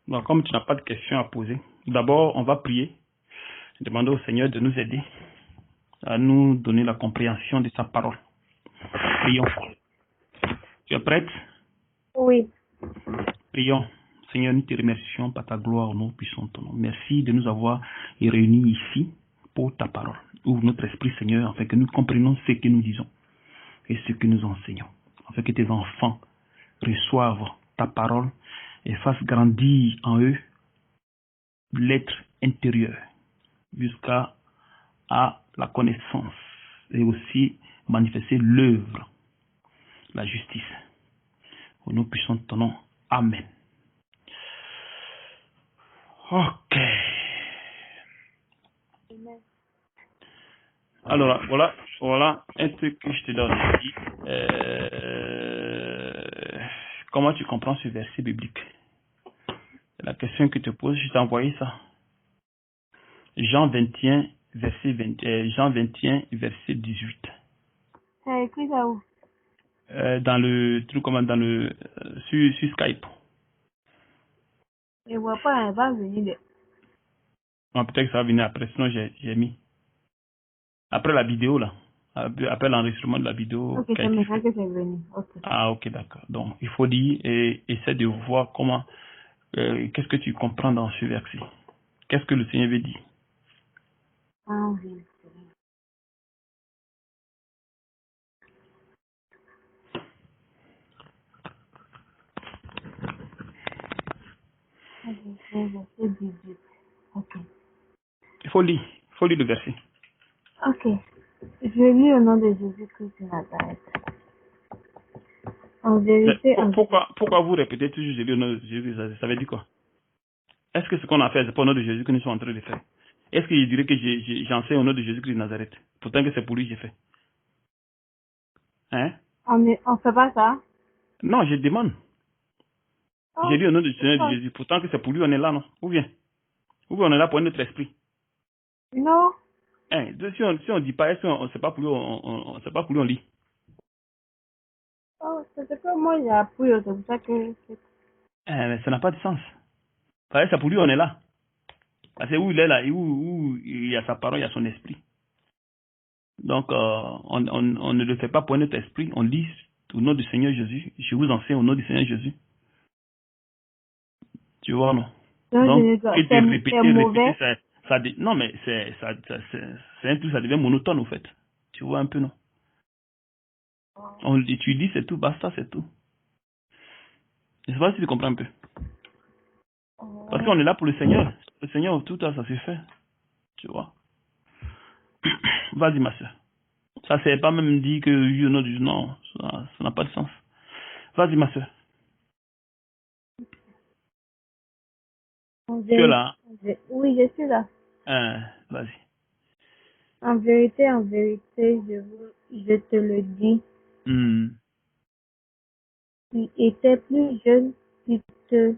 Donc, comme tu n'as pas de questions à poser, d'abord, on va prier, demander au Seigneur de nous aider, à nous donner la compréhension de sa parole. Prions. Tu es prête? Oui. Prions. Seigneur, nous te remercions par ta gloire, nous puissons ton nom. Merci de nous avoir réunis ici pour ta parole. Ouvre notre esprit, Seigneur, afin que nous comprenions ce que nous disons et ce que nous enseignons, afin que tes enfants reçoivent ta parole et fassent grandir en eux l'être intérieur jusqu'à la connaissance et aussi manifester l'œuvre, la justice. Au nom puissant de ton nom. Amen. Ok. Alors, voilà un truc que je te donne ici. Comment tu comprends ce verset biblique? C'est la question que tu te poses, je t'ai envoyé ça. Jean 21, Jean 21, verset 18. T'as écrit ça où? Dans le truc, comment, sur Skype. Je vois pas, elle va venir. Non, peut-être que ça va venir après, sinon j'ai mis. Après la vidéo, là. Après l'enregistrement de la vidéo Ok, qui a c'est été maintenant fait. que c'est venu. Ok. Ah, ok, d'accord. Donc, il faut lire et essayer de voir comment, qu'est-ce que tu comprends dans ce verset. Qu'est-ce que le Seigneur veut dire? Ah, oui. Ok, c'est verset 18. Ok. Il faut lire le verset. Ok. Je lis au nom de Jésus-Christ de Nazareth. En Mais vérité, en vérité. pourquoi vous répétez toujours Jésus au nom de Jésus? Ça veut dire quoi? Est-ce que ce qu'on a fait, c'est pas au nom de Jésus que nous sommes en train de faire? Est-ce qu'il dirait que j'enseigne au nom de Jésus-Christ de Nazareth? Pourtant que c'est pour lui que j'ai fait. Hein? On fait pas ça? Non, je demande. J'ai Oh, dit au nom du Seigneur de pourquoi? Jésus. Pourtant que c'est pour lui, on est là, non? Ou bien on est là pour notre esprit. Non. Hein? Si on dit pas, est-ce qu'on c'est pas pour lui, c'est pas pour lui, on lit. Oh, c'est ce que moi j'ai appris, c'est pour ça que... Mais ça n'a pas de sens. Parce que c'est pour lui, on est là. Parce que où il est là, où il y a sa parole, il y a son esprit. Donc, on ne le fait pas pour notre esprit, on lit au nom du Seigneur Jésus. Je vous enseigne au nom du Seigneur Jésus. Tu vois, non? Donc, et C'est de c'est répéter, mauvais. non, mais c'est un truc, ça devient monotone, au fait. Tu vois un peu, non? Tu dis, c'est tout, basta, c'est tout. Je ne sais pas si tu comprends un peu. Parce qu'on est là pour le Seigneur. Le Seigneur, tout ça, ça se fait. Tu vois? Vas-y, ma soeur. Ça, c'est pas même dit que oui ou non, non, ça n'a pas de sens. Vas-y, ma soeur. En Tu es vérité, là, oui, je suis là. hein? Vas-y. En vérité, je te le dis, Hmm. tu étais plus jeune, tu te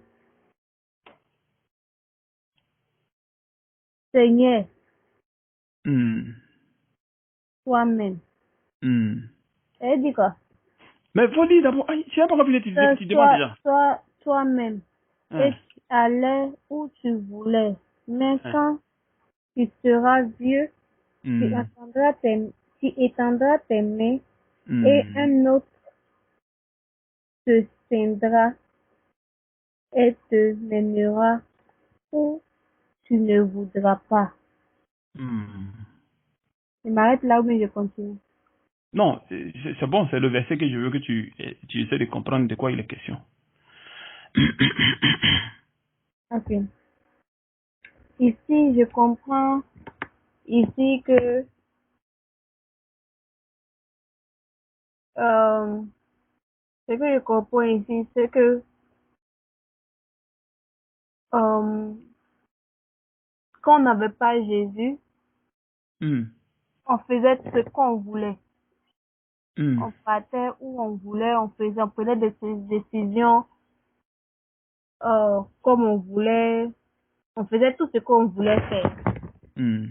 saignais Hmm. toi-même. Hmm. Elle dit quoi? Mais faut dire d'abord, tu n'as pas envie d'utiliser, tu demandes déjà. Toi-même. Et Hein? tu allais où tu voulais. Mais Hein? quand tu seras vieux, tu Hmm. étendras tes mains et Hmm. un autre te ceindra et te mènera où tu ne voudras pas. Hmm. Je m'arrête là où je continue. Non, c'est bon, c'est le verset que je veux que tu essaies de comprendre de quoi il est question. Ok. Ici, je comprends ici que ce que je comprends ici, c'est que euh, quand on n'avait pas Jésus, Hmm. on faisait ce qu'on voulait. Hmm. On partait où on voulait, on prenait des décisions comme on voulait, on faisait tout ce qu'on voulait faire. Hmm.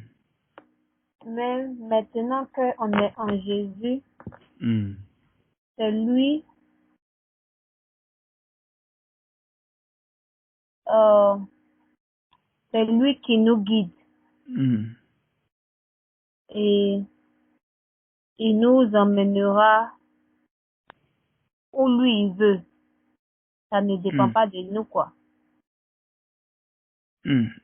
Mais maintenant qu'on est en Jésus, Hmm. c'est lui c'est lui qui nous guide Hmm. et il nous emmènera où lui il veut. Ça ne dépend Hmm. pas de nous, quoi.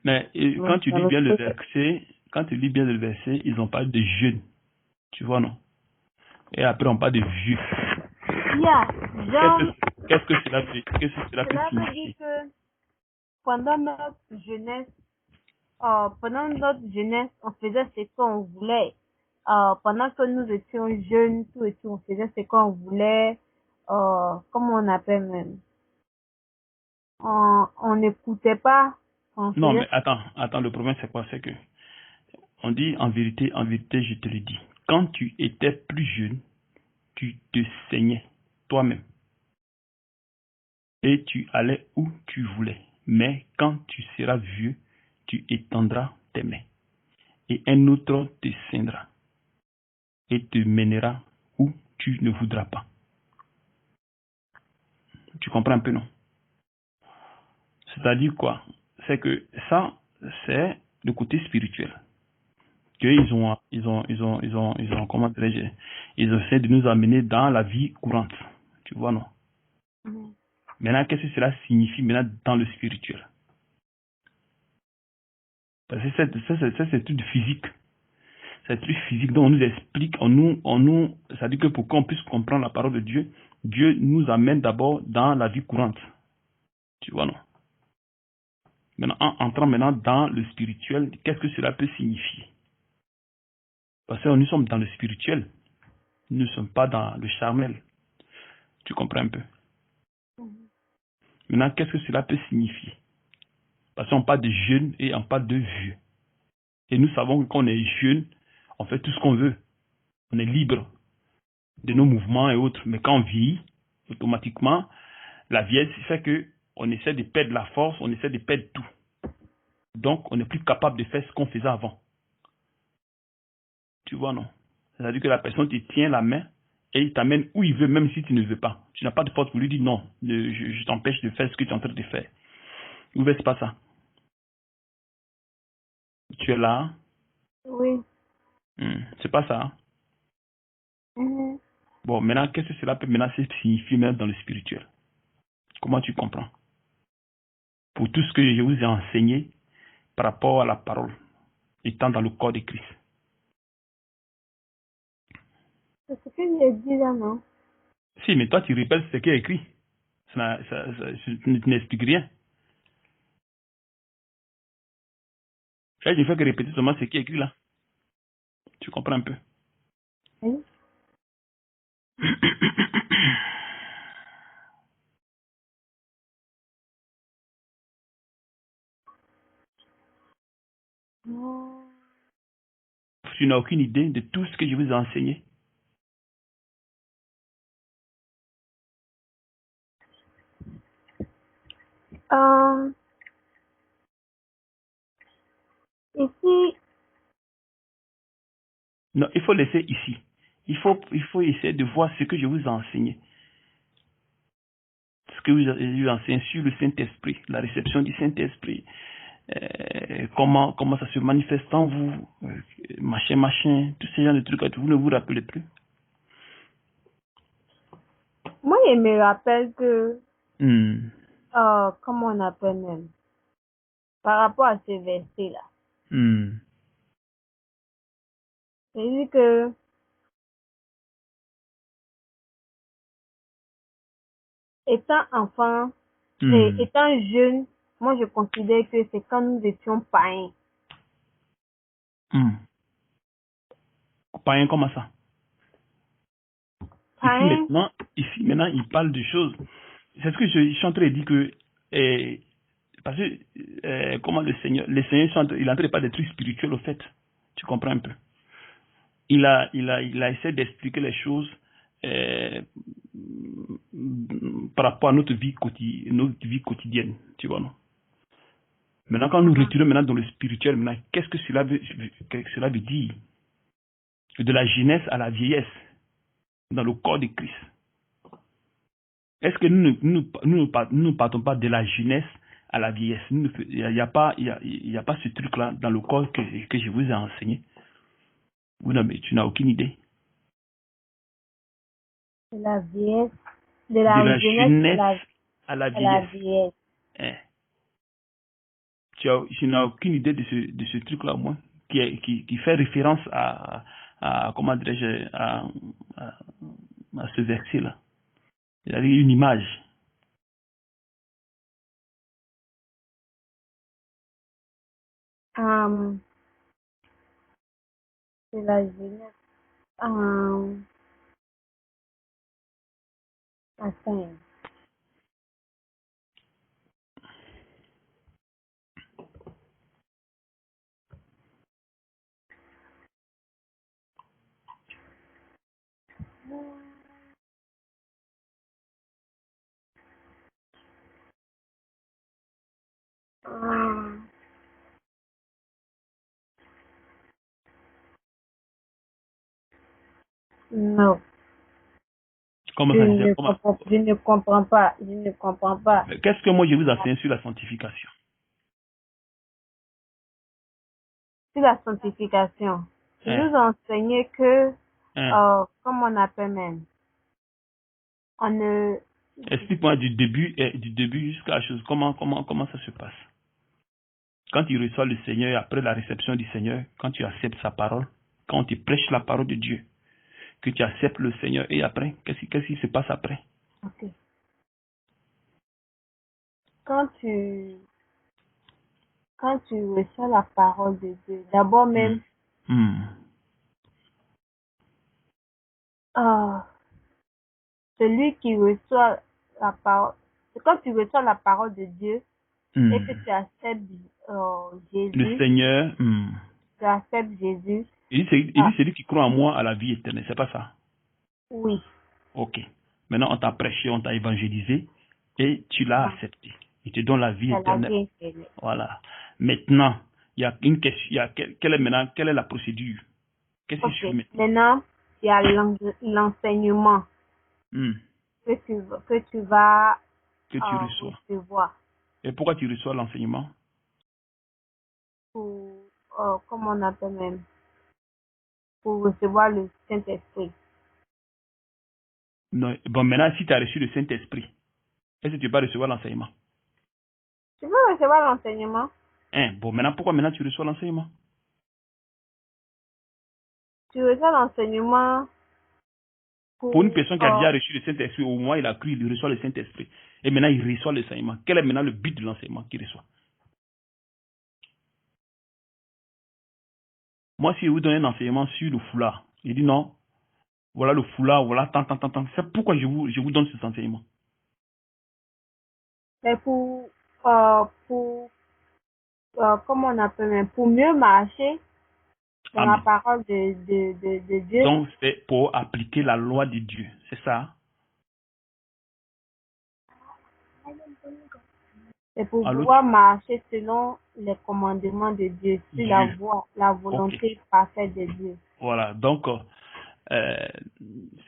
Mais quand tu Dans lis bien le l'autre- verset, quand tu lis bien le verset, ils ont parlé de jeûne. Tu vois, non? Et après, on parle de vieux. Yeah, Qu'est-ce genre, que, qu'est-ce que cela peut cela veut dire signifier? que pendant notre jeunesse, on faisait ce qu'on voulait. Pendant que nous étions jeunes, tout et tout, on faisait ce qu'on voulait. Comment on appelle même? On n'écoutait pas. On Non, faisait. mais attends, le problème c'est quoi? C'est que on dit en vérité, je te le dis. Quand tu étais plus jeune, tu te saignais toi-même et tu allais où tu voulais. Mais quand tu seras vieux, tu étendras tes mains et un autre te ceindra et te mènera où tu ne voudras pas. Tu comprends un peu, non? C'est-à-dire quoi? C'est que ça, c'est le côté spirituel. Comment dirais-je, ils essaient de nous amener dans la vie courante. Tu vois, non? Mhm. Maintenant, qu'est-ce que cela signifie maintenant dans le spirituel? Parce que c'est tout physique. C'est tout physique dont on nous explique, ça dit que pour qu'on puisse comprendre la parole de Dieu, Dieu nous amène d'abord dans la vie courante. Tu vois, non? Maintenant, en entrant maintenant dans le spirituel, qu'est-ce que cela peut signifier? Parce que nous sommes dans le spirituel. Nous ne sommes pas dans le charnel. Tu comprends un peu? Maintenant, qu'est-ce que cela peut signifier? Parce qu'on parle de jeunes et on parle de vieux. Et nous savons que quand on est jeune, on fait tout ce qu'on veut. On est libre de nos mouvements et autres. Mais quand on vieillit, automatiquement, la vieillesse fait que on essaie de perdre la force, on essaie de perdre tout. Donc, on n'est plus capable de faire ce qu'on faisait avant. Tu vois, non? C'est-à-dire que la personne te tient la main et il t'amène où il veut, même si tu ne veux pas. Tu n'as pas de force pour lui dire non, je t'empêche de faire ce que tu es en train de faire. Où est-ce pas ça? Tu es là, Oui. c'est pas ça. Mhm. Bon, maintenant, qu'est-ce que cela peut maintenant signifier même dans le spirituel? Comment tu comprends? Pour tout ce que je vous ai enseigné par rapport à la parole, étant dans le corps de Christ. C'est ce que j'ai dit là, non? Si, mais toi, tu répètes ce qui est écrit. Tu n'expliques rien. Là, je ne fais que répéter seulement ce qui est écrit là. Tu comprends un peu? Oui. Non. Tu n'as aucune idée de tout ce que je vous ai enseigné. Euh, ici, Non, il faut laisser ici. Il faut essayer de voir ce que je vous ai enseigné. Ce que je vous ai enseigné sur le Saint-Esprit, la réception du Saint-Esprit. Comment ça se manifeste en vous, machin, tous ces genres de trucs, vous ne vous rappelez plus. moi, je me rappelle que, Hmm. comment on appelle même, par rapport à ce verset-là. Hmm. C'est dit que, étant enfant et Hmm. étant jeune, moi, je considère que c'est quand nous étions païens. Hmm. Païen, comment ça? Ici Païens, maintenant, il parle de choses. C'est ce que je suis en train de dire que, parce que, comment le Seigneur, il n'entre pas des trucs spirituels au fait. Tu comprends un peu? Il a essayé d'expliquer les choses euh, par rapport à notre vie quotidienne. Tu vois, non? Maintenant, quand nous retirons maintenant dans le spirituel, maintenant, qu'est-ce que cela veut dire? De la jeunesse à la vieillesse, dans le corps de Christ. Est-ce que nous ne partons pas de la jeunesse à la vieillesse. Il n'y a pas ce truc-là dans le corps que je vous ai enseigné. Tu n'as aucune idée. De la vieillesse, de De la la jeunesse jeunesse à la à la vieillesse. vieillesse. Hein. Tu n'as aucune idée de ce truc-là, moi, qui fait référence à comment dirais-je, à ce verset-là. Il y a une image. De la jeunesse. Attends. Non. Comment ça se fait? Je ne comprends pas. Je ne comprends pas. Qu'est-ce que moi je vous enseigne sur la sanctification? Sur la sanctification, je Hein? nous enseignais que, Hein? comme on appelle même, on ne... Explique-moi du début jusqu'à la chose. Comment ça se passe? Quand tu reçois le Seigneur, après la réception du Seigneur, quand tu acceptes sa parole, quand tu prêches la parole de Dieu, que tu acceptes le Seigneur, et après, qu'est-ce qui se passe après? Ok. Quand tu reçois la parole de Dieu, d'abord même, celui qui reçoit la parole, c'est quand tu reçois la parole de Dieu et que tu acceptes Le Jésus, Seigneur, tu acceptes Jésus. il dit celui qui croit en moi à la vie éternelle, c'est pas ça? Oui. Ok. Maintenant, on t'a prêché, on t'a évangélisé et tu l'as accepté. Il te donne la vie C'est la éternelle. vie éternelle. Voilà. Maintenant, il y a une question. Quelle est la procédure? Qu'est-ce qui suit Ok. maintenant? Maintenant, il y a l'enseignement que tu vas Que tu reçois. recevoir Et pourquoi tu reçois l'enseignement? pour, comment on appelle même, pour recevoir le Saint-Esprit. Non. Bon, maintenant, si tu as reçu le Saint-Esprit, est-ce que tu vas recevoir l'enseignement? Tu veux recevoir l'enseignement? Hein? Bon, maintenant, pourquoi maintenant tu reçois l'enseignement? Tu reçois l'enseignement Pour une pour... personne qui a déjà reçu le Saint-Esprit, au moins il a cru, il reçoit le Saint-Esprit. Et maintenant, il reçoit l'enseignement. Quel est maintenant le but de l'enseignement qu'il reçoit? Moi, si je vous donne un enseignement sur le foulard, il dit non, voilà le foulard, voilà tant. C'est pourquoi je vous donne cet enseignement. mais comment on appelle même, pour mieux marcher dans la Amen. parole de Dieu. Donc, c'est pour appliquer la loi de Dieu. C'est ça? C'est pour Allô? pouvoir marcher selon les commandements de Dieu, sur la Dieu. voie, la Ok. volonté parfaite de Dieu. Voilà. Donc,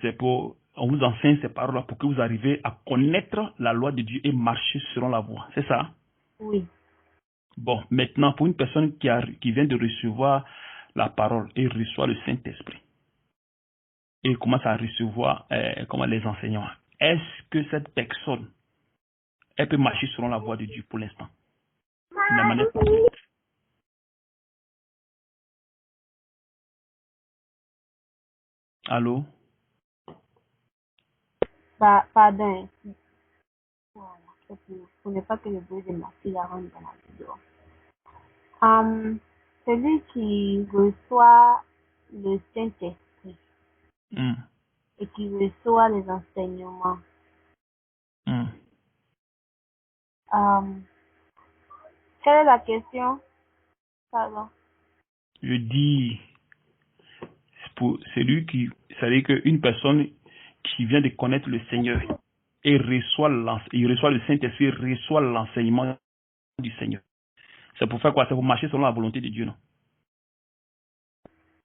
c'est pour... On vous enseigne ces paroles-là pour que vous arriviez à connaître la loi de Dieu et marcher selon la voie. C'est ça? Oui. Bon, maintenant, pour une personne qui vient de recevoir la parole et reçoit le Saint-Esprit et commence à recevoir les enseignements, est-ce que cette personne, elle peut marcher selon la voie de Dieu pour l'instant, de la manière parfaite? Allô? Pardon. Voilà. Pour ne pas que le bruit de ma fille rentre dans la vidéo. Celui qui reçoit le Saint-Esprit et qui reçoit les enseignements, quelle est la question? Pardon. Je dis, pour celui qui, c'est-à-dire qu'une personne qui vient de connaître le Seigneur et il reçoit le Saint-Esprit, reçoit l'enseignement du Seigneur. C'est pour faire quoi? C'est pour marcher selon la volonté de Dieu, non?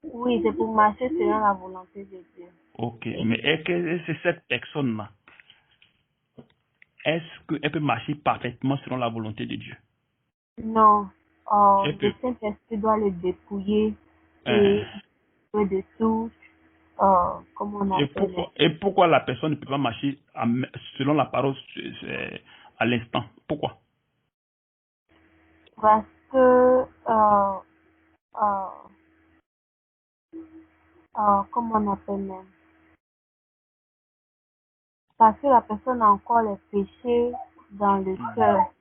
Oui, c'est pour marcher selon la volonté de Dieu. Ok, mais est-ce que c'est cette personne-là est-ce qu'elle peut marcher parfaitement selon la volonté de Dieu? Non. Elle Le peut. Saint-Esprit doit le dépouiller Hein. et peu de tout, comme on appelle. Et pourquoi la personne ne peut pas marcher selon la parole à l'instant? Pourquoi? Parce que, euh, comme on appelle même, parce que la personne a encore les péchés dans le cœur.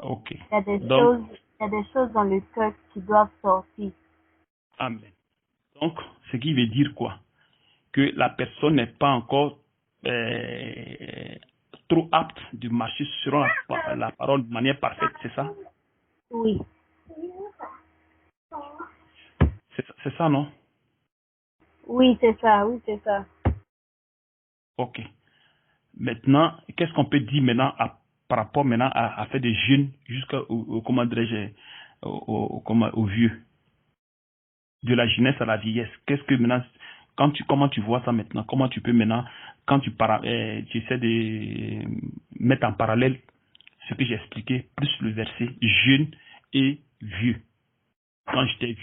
Ok. Il y a des Donc, choses, il y a des choses dans le cœur qui doivent sortir. amen. Donc, ce qui veut dire quoi? Que la personne n'est pas encore trop apte de marcher selon la parole de manière parfaite, c'est ça? Oui, C'est ça, non? oui, c'est ça, oui, c'est ça. Ok. Maintenant, qu'est-ce qu'on peut dire maintenant par rapport maintenant à faire des jeunes jusqu'au comment dirais-je, au vieux, de la jeunesse à la vieillesse? Qu'est-ce que maintenant, comment tu vois ça maintenant? Comment tu peux maintenant, quand tu essaies de mettre en parallèle ce que j'ai expliqué, plus le verset jeune et vieux. Quand j'étais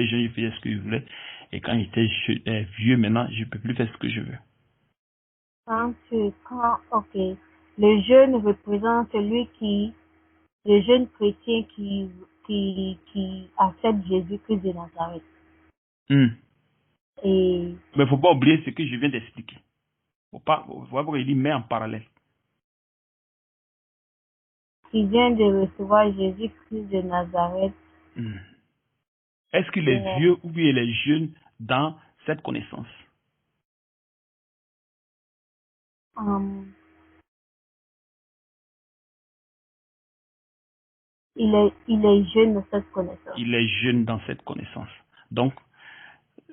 jeune, je faisais ce que je voulais. Et quand j'étais vieux, maintenant, je ne peux plus faire ce que je veux. Ok. Le jeune représente le jeune chrétien qui accepte Jésus-Christ de Nazareth. Hmm. Et Mais il ne faut pas oublier ce que je viens d'expliquer. Faut pas, voilà pourquoi il dit mais en parallèle. qui vient de recevoir Jésus-Christ de Nazareth. Hmm. Est-ce qu'il est Et, vieux ou bien il est jeune dans cette connaissance? euh, il est jeune de cette connaissance. Il est jeune dans cette connaissance. Donc,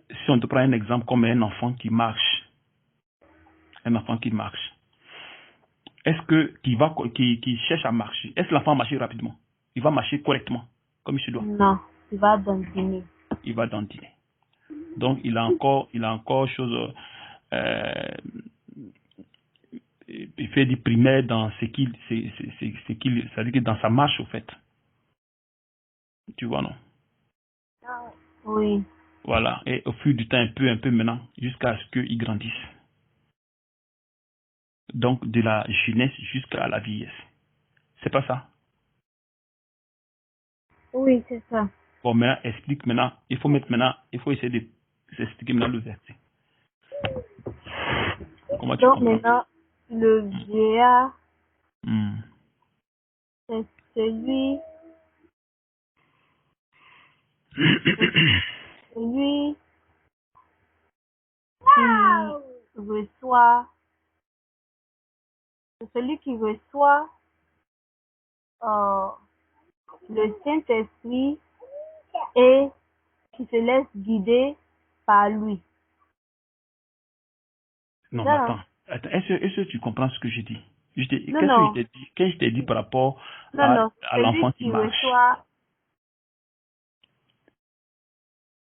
si on te prend un exemple comme un enfant qui marche, est-ce que qui cherche à marcher, est-ce que l'enfant va marcher rapidement? Il va marcher correctement, comme il se doit. Non, il va dandiner. Il va dandiner. Donc, il a encore chose, euh, il fait du primaire dans c'est-à-dire que dans sa marche, au fait. Tu vois, non? Oui, Voilà. Et au fur du temps, un peu maintenant, jusqu'à ce qu'il grandisse. Donc, de la jeunesse jusqu'à la vieillesse. C'est pas ça? oui, c'est ça. Bon, maintenant, explique maintenant. Il faut essayer de expliquer maintenant le verset. Comment tu Donc comprends? maintenant, le vieillard, Hmm. c'est celui, celui qui reçoit, c'est celui qui reçoit euh, le Saint-Esprit et qui se laisse guider par lui. C'est Non, ça, mais hein? attends. Est-ce que tu comprends ce que j'ai dit? Non, Qu'est-ce que non, je t'ai dit par rapport non, non, à celui l'enfant qui qui marche? reçoit,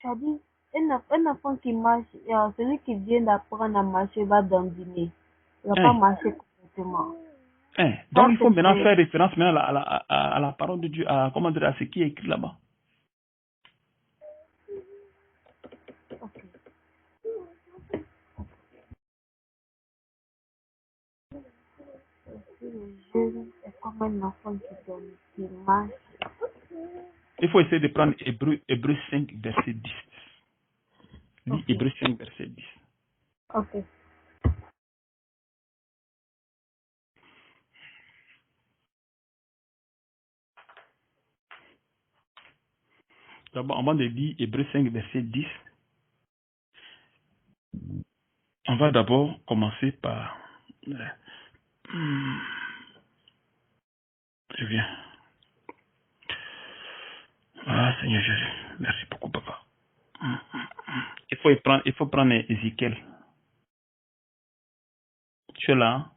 c'est-à-dire, un enfant qui marche, celui qui vient d'apprendre à marcher va dandiner. Il va pas Hein? marcher complètement. Hein? Donc, Ça, il faut maintenant c'est, faire référence maintenant à la parole de Dieu, comment dire, à ce qui est écrit là-bas. ok. Si le jeune est comme un enfant qui marche. Il faut essayer de prendre Hébreu 5, verset 10. Lis Ok, Hébreu 5, verset 10. ok. D'abord, avant de lire Hébreu 5, verset 10, on va d'abord commencer par... Je viens. Ah, Seigneur Jésus, merci beaucoup, papa. Il faut prendre Ézéchiel. Tu es là, hein?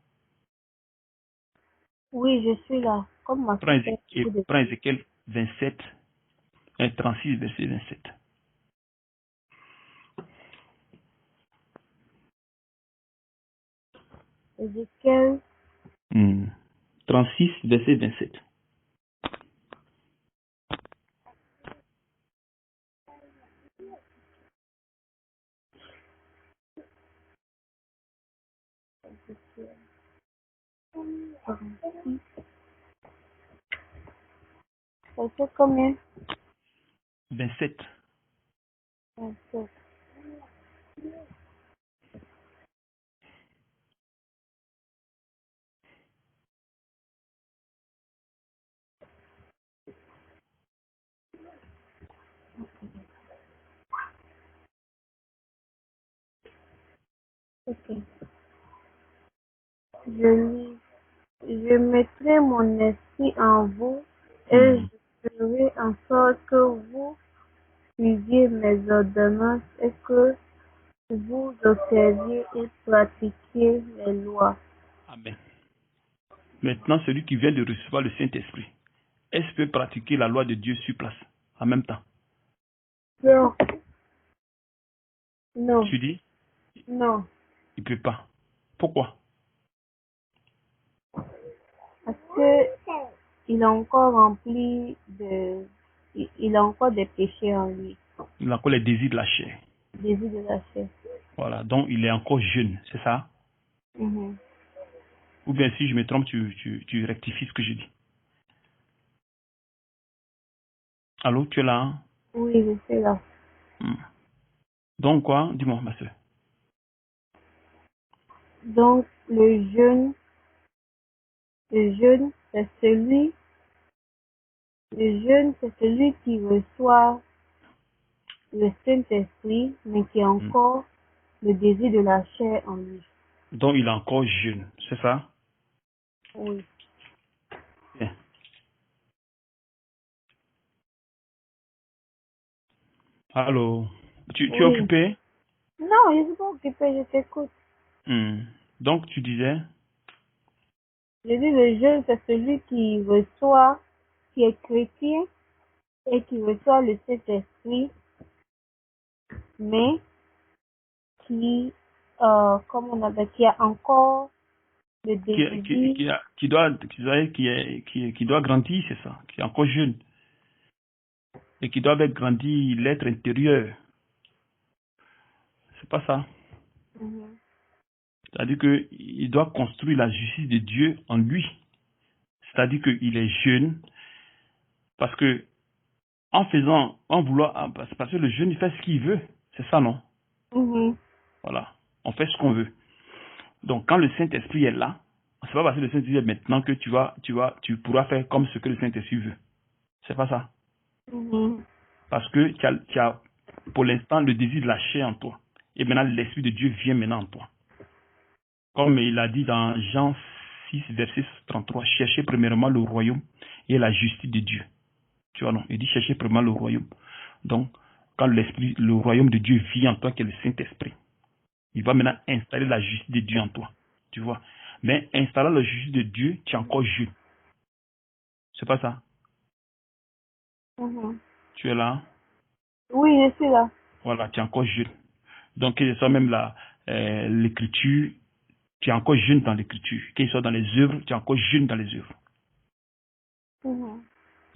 Oui, je suis là. Comme ma fille fait beaucoup de Prends Ézéchiel 27, 36, verset 27. Ézéchiel 36, verset 27. Verset combien? 27. 27. Ok. Je lis. Je mettrai mon esprit en vous et je ferai en sorte que vous suiviez mes ordonnances et que vous observiez et pratiquiez les lois. Amen. Maintenant, celui qui vient de recevoir le Saint-Esprit, est-ce qu'il peut pratiquer la loi de Dieu sur place en même temps? Non. Non. Tu dis, Non. il ne peut pas. Pourquoi? Parce que il est encore rempli de, il a encore des péchés en lui. Il a encore les désirs de la chair. Désir de la chair. Voilà, donc il est encore jeune, c'est ça? Mhm. Ou bien si je me trompe, tu rectifies ce que je dis. Allô, tu es là? Hein? Oui, je suis là. Donc quoi? Dis-moi, ma soeur. Donc, c'est celui qui reçoit le Saint-Esprit, mais qui a encore le désir de la chair en lui. Donc il est encore jeune, c'est ça? Oui. Bien. Allô? Tu es Oui. occupé? Non, je ne suis pas occupée, je t'écoute. Donc tu disais? Je dis le jeune, c'est celui qui reçoit, qui est chrétien et qui reçoit le Saint-Esprit, mais comme on appelle, qui a encore le désir. Qui doit grandir, c'est ça? Qui est encore jeune. Et qui doit avoir grandi l'être intérieur. C'est pas ça? Mhm. C'est-à-dire qu'il doit construire la justice de Dieu en lui. C'est-à-dire qu'il est jeune parce que parce que le jeune il fait ce qu'il veut. C'est ça, non? Mhm. Voilà. On fait ce qu'on veut. Donc quand le Saint-Esprit est là, c'est pas parce que le Saint-Esprit est maintenant que tu pourras faire comme ce que le Saint-Esprit veut. C'est pas ça. Mhm. Parce que tu as pour l'instant le désir de la chair en toi. Et maintenant l'Esprit de Dieu vient maintenant en toi. Comme il a dit dans Jean 6, verset 33, cherchez premièrement le royaume et la justice de Dieu. Tu vois, non? Il dit cherchez premièrement le royaume. Donc, quand le royaume de Dieu vit en toi, qui est le Saint-Esprit, il va maintenant installer la justice de Dieu en toi. Tu vois? Mais installant la justice de Dieu, tu es encore jeune. C'est pas ça? Mhm. Tu es là? Oui, je suis là. Voilà, tu es encore jeune. Donc, que ce soit même l'écriture, tu es encore jeune dans l'écriture. Que ce soit dans les œuvres, tu es encore jeune dans les œuvres. Mhm.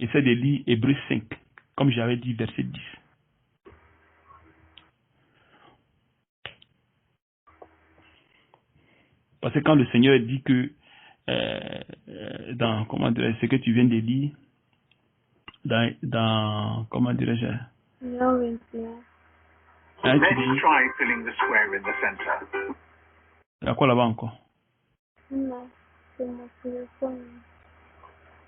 Essaie de lire Hébreux 5, comme j'avais dit, verset 10. Parce que quand le Seigneur dit que, dans, comment dirais ce que tu viens de lire, comment dirais-je, Non, 21. hein, tu dis, try filling the square in the center. il y a quoi là-bas encore? Non, c'est mon téléphone.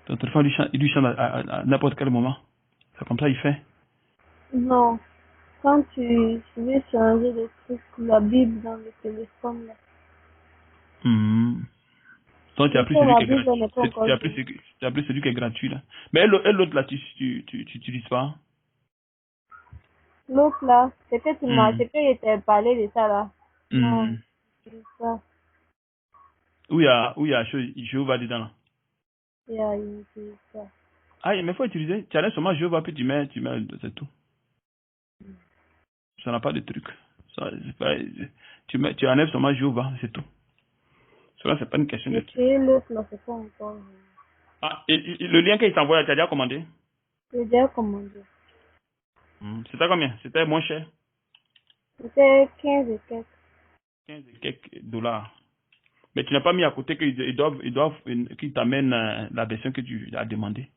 Ton téléphone, il lui chante à n'importe quel moment. C'est comme ça il fait. Non, quand tu veux changer de truc, la Bible dans le téléphone, là. Donc tu as Mais pris ça, celui la qui est Bible gratuit. n'est pas encore Tu as pris celui qui est gratuit là. Mais l'autre là, tu n'utilises pas. L'autre là, c'est que tu m'as, Hmm. c'est que je t'ai parlé de ça là. Non, Hmm. c'est ça. Où il y a Jéhovah dedans là. Il y a une c'est ça. Ah, mais il faut utiliser. Tu enlèves seulement Jéhovah, puis tu mets, c'est tout. Ça n'a pas de truc. Ça, c'est pas, tu enlèves seulement Jéhovah, c'est tout. Cela, c'est pas une question de... J'ai payé l'autre, mais c'est pas encore. Ah, et le lien qu'il t'envoie, tu as déjà commandé? J'ai déjà commandé. C'était combien? C'était moins cher? C'était 15 et quelques. 15 et quelques dollars. Mais tu n'as pas mis à côté qu'ils t'amènent la version que tu as demandé.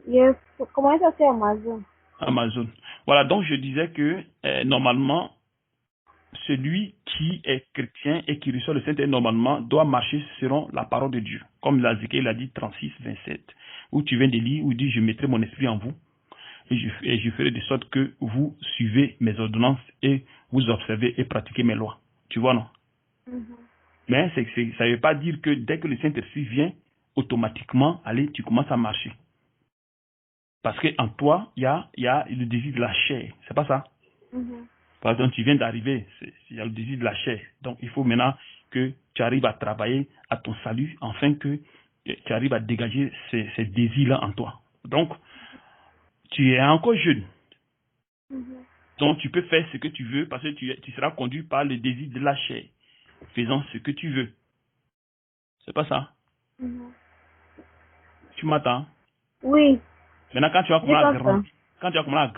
Yes. Comment ça c'est Amazon? Amazon. Voilà, donc je disais que normalement, celui qui est chrétien et qui reçoit le Saint-Esprit, normalement, doit marcher selon la parole de Dieu. Comme Ézéchiel a dit 36, 27, où tu viens de lire, où il dit, je mettrai mon esprit en vous et je ferai de sorte que vous suivez mes ordonnances et vous observez et pratiquez mes lois. Tu vois, non? Mais ça ne veut pas dire que dès que le Saint-Esprit vient, automatiquement, allez, tu commences à marcher. Parce qu'en toi, il y a le désir de la chair. C'est pas ça? Par exemple, tu viens d'arriver, il y a le désir de la chair. Donc, il faut maintenant que tu arrives à travailler à ton salut, afin que tu arrives à dégager ces désirs-là en toi. Donc, tu es encore jeune. Donc, tu peux faire ce que tu veux parce que tu seras conduit par le désir de la chair, faisant ce que tu veux. C'est pas ça? Tu m'attends? Oui, Maintenant, quand tu vas j'ai commencer à pas ça.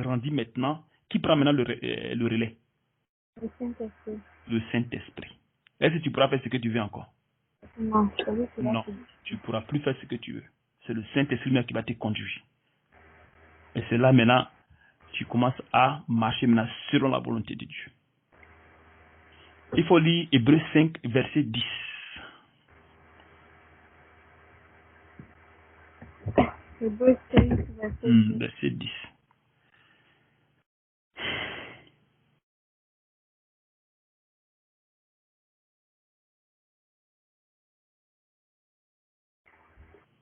grandir, maintenant, qui prend maintenant le relais? Le Saint-Esprit. Le Saint-Esprit. Est-ce que tu pourras faire ce que tu veux encore? Non, c'est lui qui l'a Non, fait. tu ne pourras plus faire ce que tu veux. C'est le Saint-Esprit même qui va te conduire. Et c'est là maintenant, tu commences à marcher maintenant selon la volonté de Dieu. Il faut lire Hébreux 5, verset 10. Hébreux 5, verset 10. Verset 10.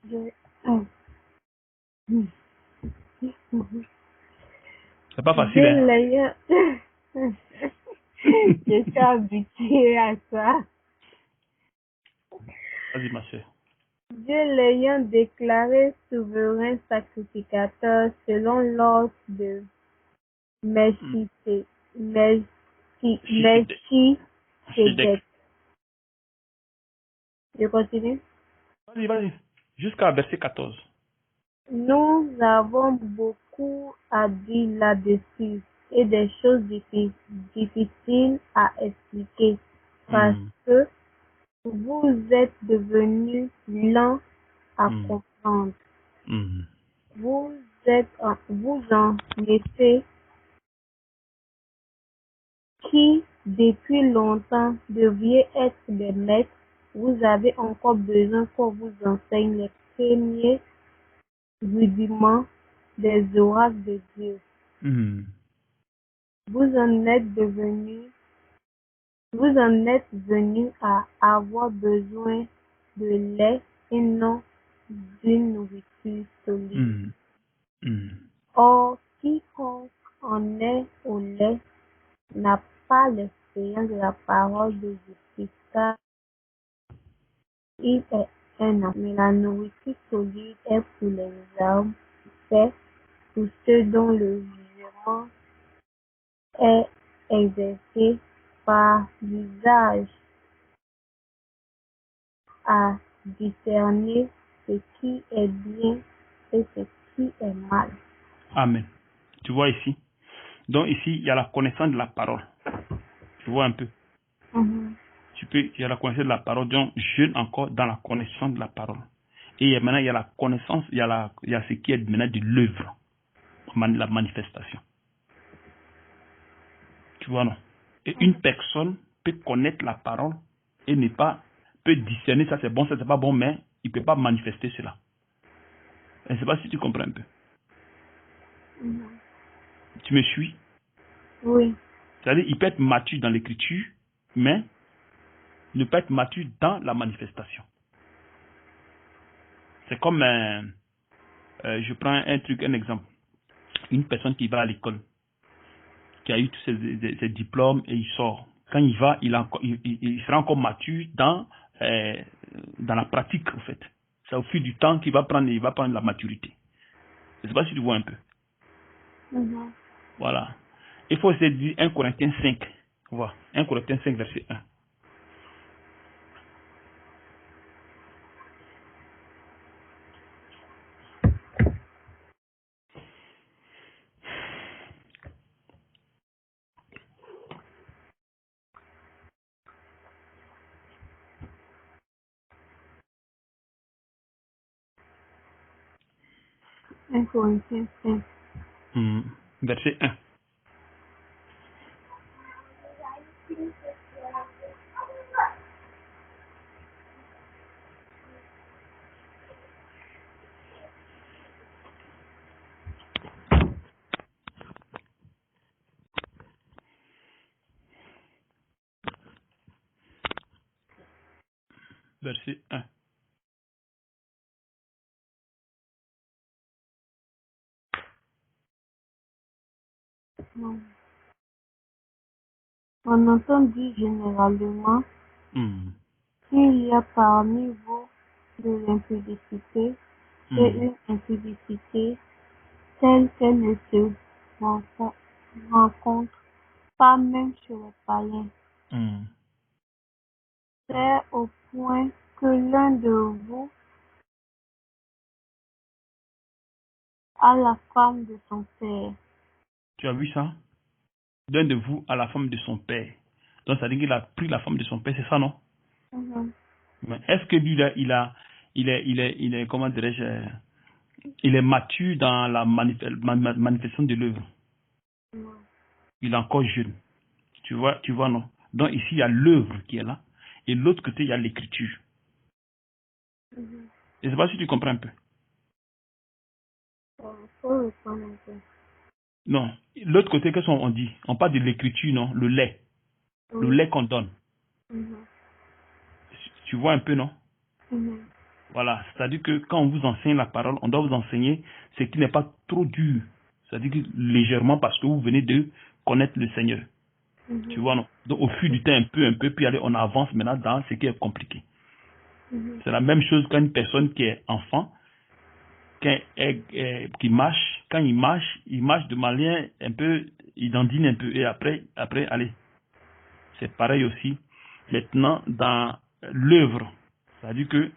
Je... Oh. C'est pas facile, Dieu hein? l'ayant... Je suis habituée à ça. Vas-y, ma soeur. Dieu l'ayant déclaré souverain sacrificateur selon l'ordre de Melchisédek. Chidek. Je continue. Vas-y, vas-y. Jusqu'à verset 14. Nous avons beaucoup à dire là-dessus et des choses difficiles à expliquer parce que vous êtes devenus lents à comprendre. Vous en effet qui, depuis longtemps, deviez être des maîtres. Vous avez encore besoin qu'on vous enseigne les premiers rudiments des oracles de Dieu. Vous en êtes venus à avoir besoin de lait et non d'une nourriture solide. Or, quiconque en est au lait n'a pas l'expérience de la parole de Jésus, car il est un enfant. Mais la nourriture solide est pour les hommes, c'est pour ceux dont le jugement est exercé par l'usage à discerner ce qui est bien et ce qui est mal. Amen. Tu vois ici? Donc ici, il y a la connaissance de la parole. Tu vois un peu? Il y a la connaissance de la parole, donc jeune encore dans la connaissance de la parole. Et maintenant, il y a la connaissance, il y a ce qui est maintenant de l'œuvre, la manifestation. Tu vois, non? Et une personne peut connaître la parole et peut discerner ça c'est bon, ça c'est pas bon, mais il ne peut pas manifester cela. Je ne sais pas si tu comprends un peu. Tu me suis? Oui. C'est-à-dire, il peut être mature dans l'écriture, mais ne pas être mature dans la manifestation. C'est comme, je prends un exemple. Une personne qui va à l'école, qui a eu tous ses diplômes et il sort. Quand il va, il sera encore mature dans la pratique, en fait. C'est au fil du temps qu'il va prendre la maturité. Je ne sais pas si tu vois un peu. Voilà. Il faut se dire 1 Corinthiens 5. Voilà. 1 Corinthiens 5, verset 1. 1 Corinthiens 5. Verset 1. Verset 1. Non. On entend dire généralement qu'il y a parmi vous de l'impudicité et une impudicité telle qu'elle ne se rencontre pas même chez les païens. C'est au point que l'un de vous a la femme de son père. Tu as vu ça? L'un de vous a la femme de son père. Donc, ça veut dire qu'il a pris la femme de son père, c'est ça, non? Mais est-ce que lui, là, il est, comment dirais-je, il est mature dans la manifestation de l'œuvre? Il est encore jeune. Tu vois, non? Donc, ici, il y a l'œuvre qui est là. Et de l'autre côté, il y a l'écriture. Je ne sais pas si tu comprends un peu. Non. L'autre côté, qu'est-ce qu'on dit? On parle de l'écriture, non? Le lait. Le lait qu'on donne. Tu vois un peu, non? Voilà. C'est-à-dire que quand on vous enseigne la parole, on doit vous enseigner ce qui n'est pas trop dur. C'est-à-dire que légèrement parce que vous venez de connaître le Seigneur. Tu vois, non? Donc, au fil du temps, un peu, puis allez, on avance maintenant dans ce qui est compliqué. C'est la même chose qu'une personne qui est enfant, qui marche. Quand il marche de manière un peu, il dandine un peu. Et après, allez, c'est pareil aussi. Maintenant, dans l'œuvre, c'est-à-dire que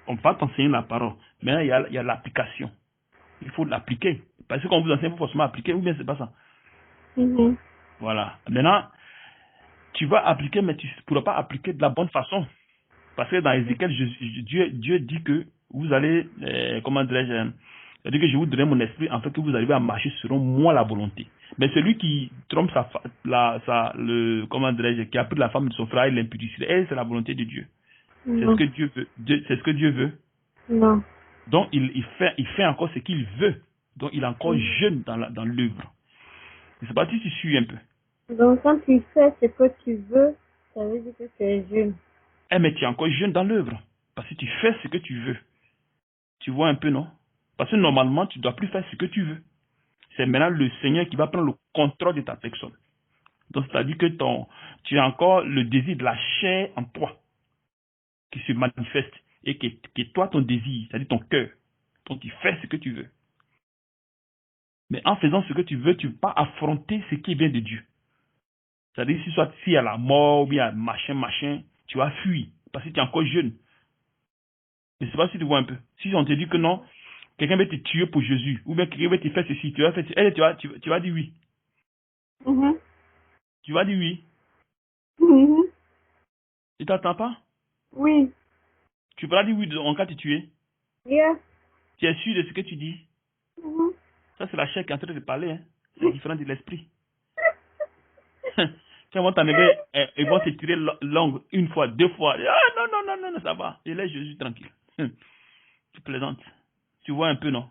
on va t'enseigner la parole. Maintenant, il y a l'application. Il faut l'appliquer. Parce qu'on vous enseigne, il faut forcément appliquer, ou bien c'est pas ça. Voilà. Maintenant, tu vas appliquer, mais tu ne pourras pas appliquer de la bonne façon. Parce que dans Ézéchiel, Dieu dit que vous allez, comment dirais-je, c'est-à-dire que je vous donnerai mon esprit afin que vous arrivez à marcher selon moi la volonté. Mais celui qui trompe comment dirais-je, qui a pris la femme de son frère et l'impudicité, c'est la volonté de Dieu. C'est ce que Dieu veut. C'est ce que Dieu veut. Non. Donc, il fait encore ce qu'il veut. Donc, il est encore jeune dans l'œuvre. Je ne sais pas si tu suis un peu. Donc, quand tu fais ce que tu veux, ça veut dire que tu es jeune. Eh, mais tu es encore jeune dans l'œuvre. Parce que tu fais ce que tu veux. Tu vois un peu, non? Parce que normalement, tu ne dois plus faire ce que tu veux. C'est maintenant le Seigneur qui va prendre le contrôle de ta personne. Donc, c'est-à-dire que tu as encore le désir de la chair en toi qui se manifeste et qui est toi ton désir, c'est-à-dire ton cœur. Donc, tu fais ce que tu veux. Mais en faisant ce que tu veux, tu ne peux pas affronter ce qui vient de Dieu. C'est-à-dire, s'il y a la mort ou bien machin, tu vas fuir parce que tu es encore jeune. Je ne sais pas si tu vois un peu. Si on te dit que non, quelqu'un va te tuer pour Jésus, ou bien quelqu'un va te faire ceci, tu vas dire oui. Tu vas dire oui. Tu t'entends pas? Oui. Tu vas dire oui en cas de te tuer. Yes. Tu es sûr de ce que tu dis. Ça, c'est la chair qui est en train de parler. Hein. C'est différent de l'esprit. Quand on t'enlever, ils vont te tirer langue une fois, deux fois. Ah non, ça va. Et laisse Jésus tranquille. Tu plaisantes. Tu vois un peu, non?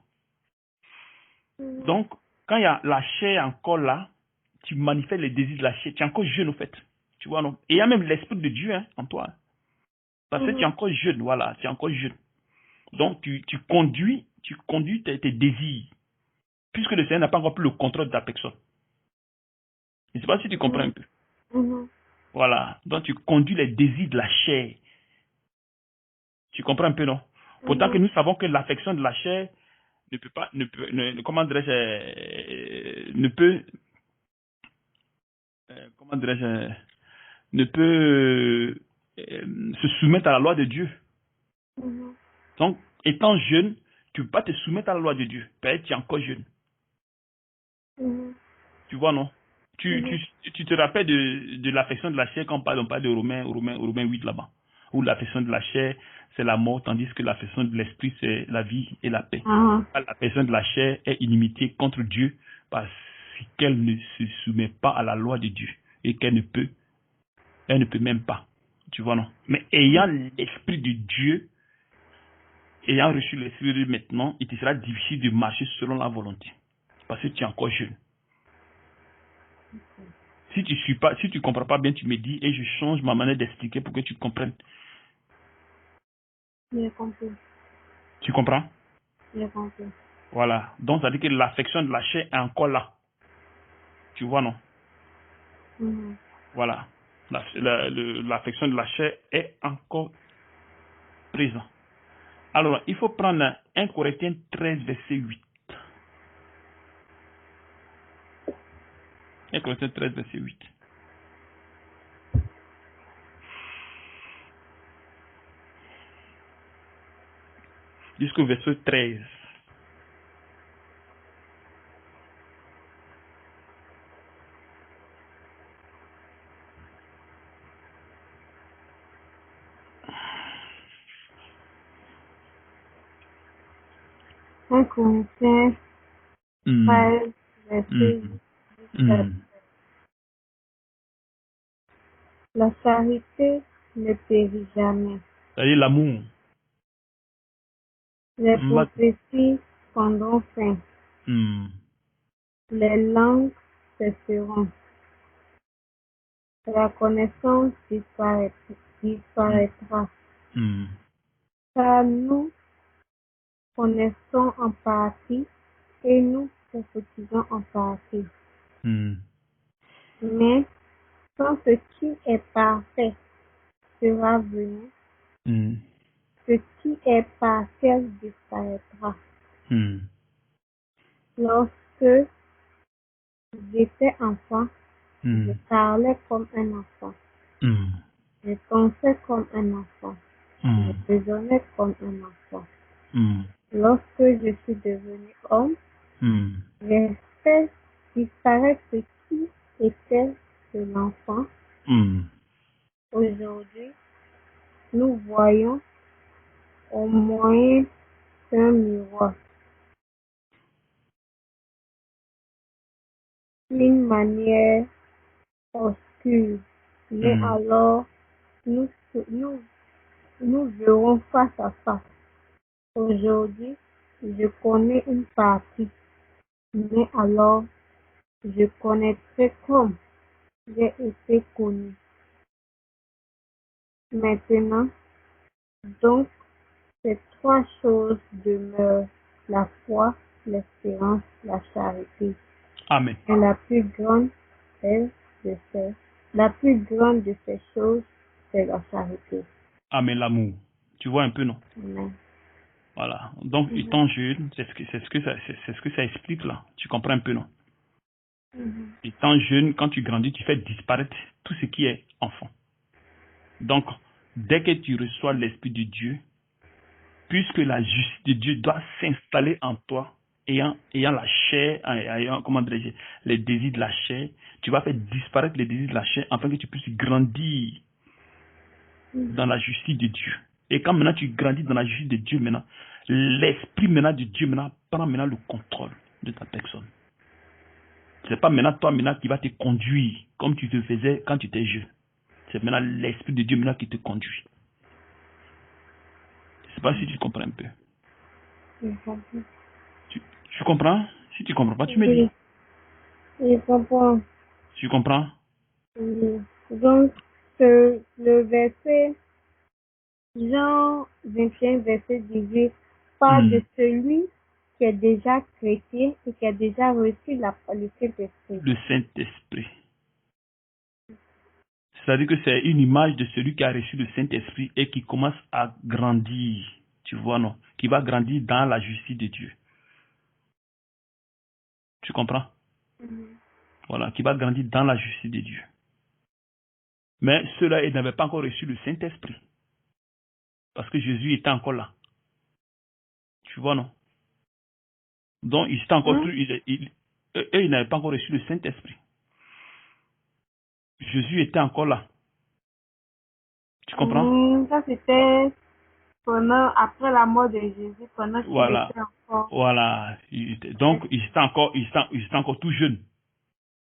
Donc, quand il y a la chair encore là, tu manifestes les désirs de la chair. Tu es encore jeune, au fait. Tu vois, non? Et il y a même l'esprit de Dieu en toi. Parce que tu es encore jeune, voilà. Tu es encore jeune. Donc, tu conduis tes désirs. Puisque le Seigneur n'a pas encore pris le contrôle de ta personne. Je ne sais pas si tu comprends un peu. Voilà. Donc, tu conduis les désirs de la chair. Tu comprends un peu, non? Pourtant que nous savons que l'affection de la chair comment dirais-je, comment dirais-je, ne peut se soumettre à la loi de Dieu. Donc, étant jeune, tu ne peux pas te soumettre à la loi de Dieu. Peut-être que tu es encore jeune. Tu vois, non? Tu te rappelles de l'affection de la chair quand on parle de Romains 8 là-bas. où l'affection de la chair, c'est la mort, tandis que l'affection de l'esprit, c'est la vie et la paix. L'affection de la chair est inimitié contre Dieu parce qu'elle ne se soumet pas à la loi de Dieu et qu'elle ne peut même pas. Tu vois, non? Mais ayant l'esprit de Dieu, ayant reçu l'esprit de Dieu maintenant, il te sera difficile de marcher selon la volonté. Parce que tu es encore jeune. Si tu comprends pas bien, tu me dis et je change ma manière d'expliquer pour que tu comprennes. J'ai compris. Tu comprends? J'ai compris. Voilà. Donc, ça veut dire que l'affection de la chair est encore là. Tu vois, non? Voilà. L'affection de la chair est encore présente. Alors, il faut prendre 1 Corinthiens 13, verset 8. 1 Corinthiens 13, verset 8. Jusqu'au verset 13. Un Corinthiens 13, verset 8. La charité ne périt jamais. C'est-à-dire l'amour. Les prophéties prendront fin. Les langues cesseront. La connaissance disparaîtra. Car nous connaissons en partie et nous prophétisons en partie. Mais quand ce qui est parfait sera venu, ce qui est partiel disparaîtra. Lorsque j'étais enfant, je parlais comme un enfant. Je pensais comme un enfant. Je raisonnais comme un enfant. Lorsque je suis devenu homme, j'ai fait disparaître ce qui était de l'enfant. Aujourd'hui, nous voyons au moyen d'un miroir d'une manière obscure. Mais alors, nous verrons face à face. Aujourd'hui, je connais une partie, mais alors, je connaîtrai comme j'ai été connu. Maintenant, donc, ces trois choses demeurent: la foi, l'espérance, la charité. Amen. Et la plus grande de ces choses, c'est la charité. Amen, l'amour. Tu vois un peu, non? Amen. Voilà. Donc, étant jeune, c'est ce que ça explique là. Tu comprends un peu, non? Étant jeune, quand tu grandis, tu fais disparaître tout ce qui est enfant. Donc, dès que tu reçois l'Esprit de Dieu, puisque la justice de Dieu doit s'installer en toi, ayant la chair, ayant, comment dirais-je, les désirs de la chair, tu vas faire disparaître les désirs de la chair afin que tu puisses grandir dans la justice de Dieu. Et quand maintenant tu grandis dans la justice de Dieu, maintenant, l'Esprit maintenant de Dieu maintenant prend maintenant le contrôle de ta personne. C'est pas maintenant toi maintenant qui va te conduire comme tu te faisais quand tu étais jeune. C'est maintenant l'Esprit de Dieu maintenant qui te conduit. Je ne sais pas si tu comprends un peu. Tu comprends? Si tu ne comprends pas, tu me dis. Je comprends. Tu comprends? Oui. Donc, le verset, Jean 21, verset 18, parle de celui qui est déjà chrétien et qui a déjà reçu le Saint-Esprit. Le Saint-Esprit. C'est-à-dire que c'est une image de celui qui a reçu le Saint-Esprit et qui commence à grandir. Tu vois, non? Qui va grandir dans la justice de Dieu. Tu comprends? Voilà, qui va grandir dans la justice de Dieu. Mais ceux-là, ils n'avaient pas encore reçu le Saint-Esprit. Parce que Jésus était encore là. Tu vois, non? Donc, ils étaient encore ils n'avaient pas encore reçu le Saint-Esprit. Jésus était encore là. Tu comprends? Ça c'était après la mort de Jésus, pendant qu'il Voilà. était encore. Voilà. Donc, ils étaient encore tout jeunes.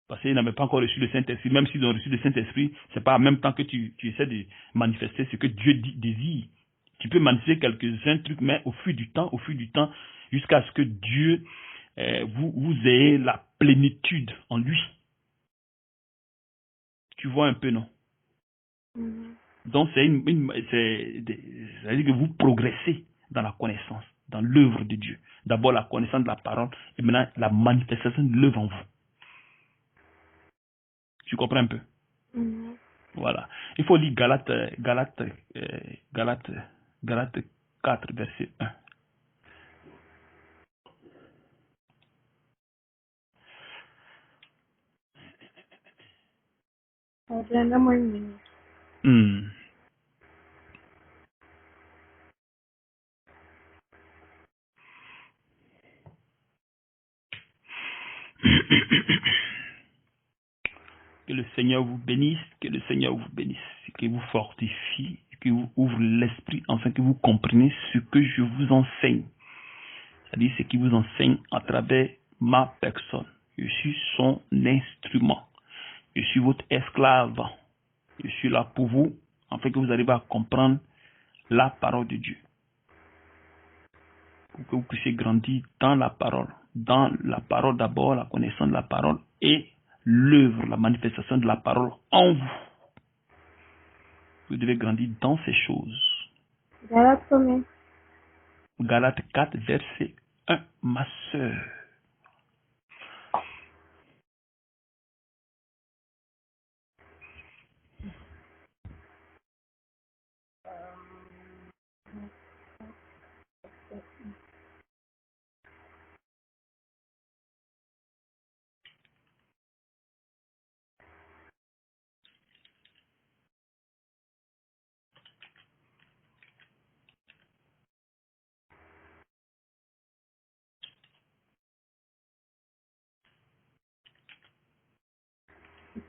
Parce qu'ils n'avaient pas encore reçu le Saint-Esprit. Même s'ils ont reçu le Saint-Esprit, c'est pas en même temps que tu essaies de manifester ce que Dieu désire. Tu peux manifester quelques-uns trucs, mais au fil du temps, jusqu'à ce que Dieu, vous ayez la plénitude en lui. Tu vois un peu, non? Donc, c'est-à-dire que vous progressez dans la connaissance, dans l'œuvre de Dieu. D'abord, la connaissance de la parole, et maintenant, la manifestation de l'œuvre en vous. Tu comprends un peu? Voilà. Il faut lire Galates 4, verset 1. Donne-moi une minute. Que le Seigneur vous bénisse, qu'il vous fortifie, qu'il vous ouvre l'esprit, afin que vous compreniez ce que je vous enseigne. C'est-à-dire ce qui vous enseigne à travers ma personne. Je suis son instrument. Je suis votre esclave. Je suis là pour vous, afin que vous arriviez à comprendre la parole de Dieu. Pour que vous puissiez grandir dans la parole. Dans la parole d'abord, la connaissance de la parole et l'œuvre, la manifestation de la parole en vous. Vous devez grandir dans ces choses. Galates combien? Galates 4, verset 1, ma sœur.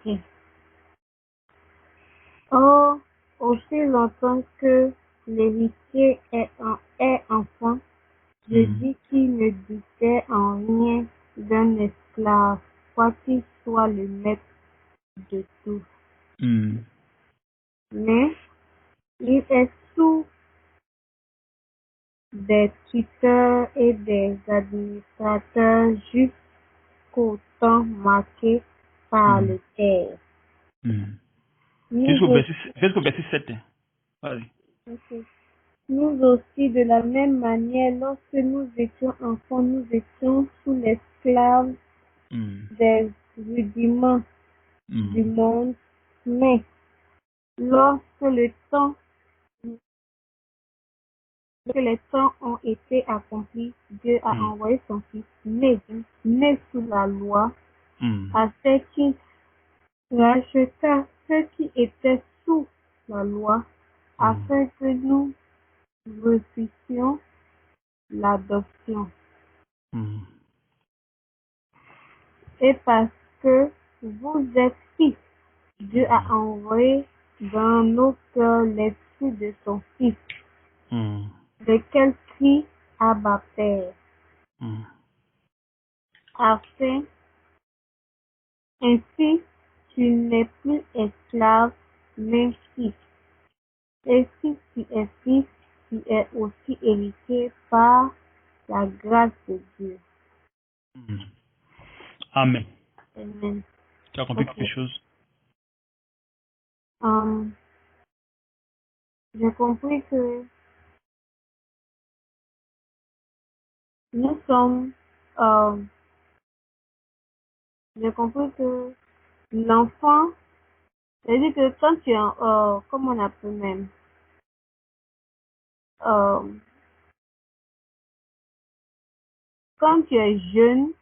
Ok. Or, aussi longtemps que l'héritier est enfant, je dis qu'il ne diffère en rien d'un esclave, quoi qu'il soit le maître de tout. Mais il est sous des tuteurs et des administrateurs jusqu'au temps marqué par le terre. Jusqu'au verset 7. Allez. Ok. Nous aussi, de la même manière, lorsque nous étions enfants, nous étions sous l'esclave des rudiments du monde. Mais lorsque les temps ont été accomplis, Dieu a envoyé son Fils, né sous la loi, afin qu'il racheta ceux qui étaient sous la loi, afin que nous reçussions l'adoption. Et parce que vous êtes fils, Dieu a envoyé dans nos cœurs l'esprit de son Fils, lequel crie Abba Père, afin, ainsi, tu n'es plus esclave, mais fils. Et si tu es fils, tu es aussi héritier par la grâce de Dieu. Amen. Amen. Tu as compris quelque chose? J'ai compris que nous sommes, j'ai compris que l'enfant, c'est-à-dire que quand tu es, comment on appelle même, euh, quand tu es jeune,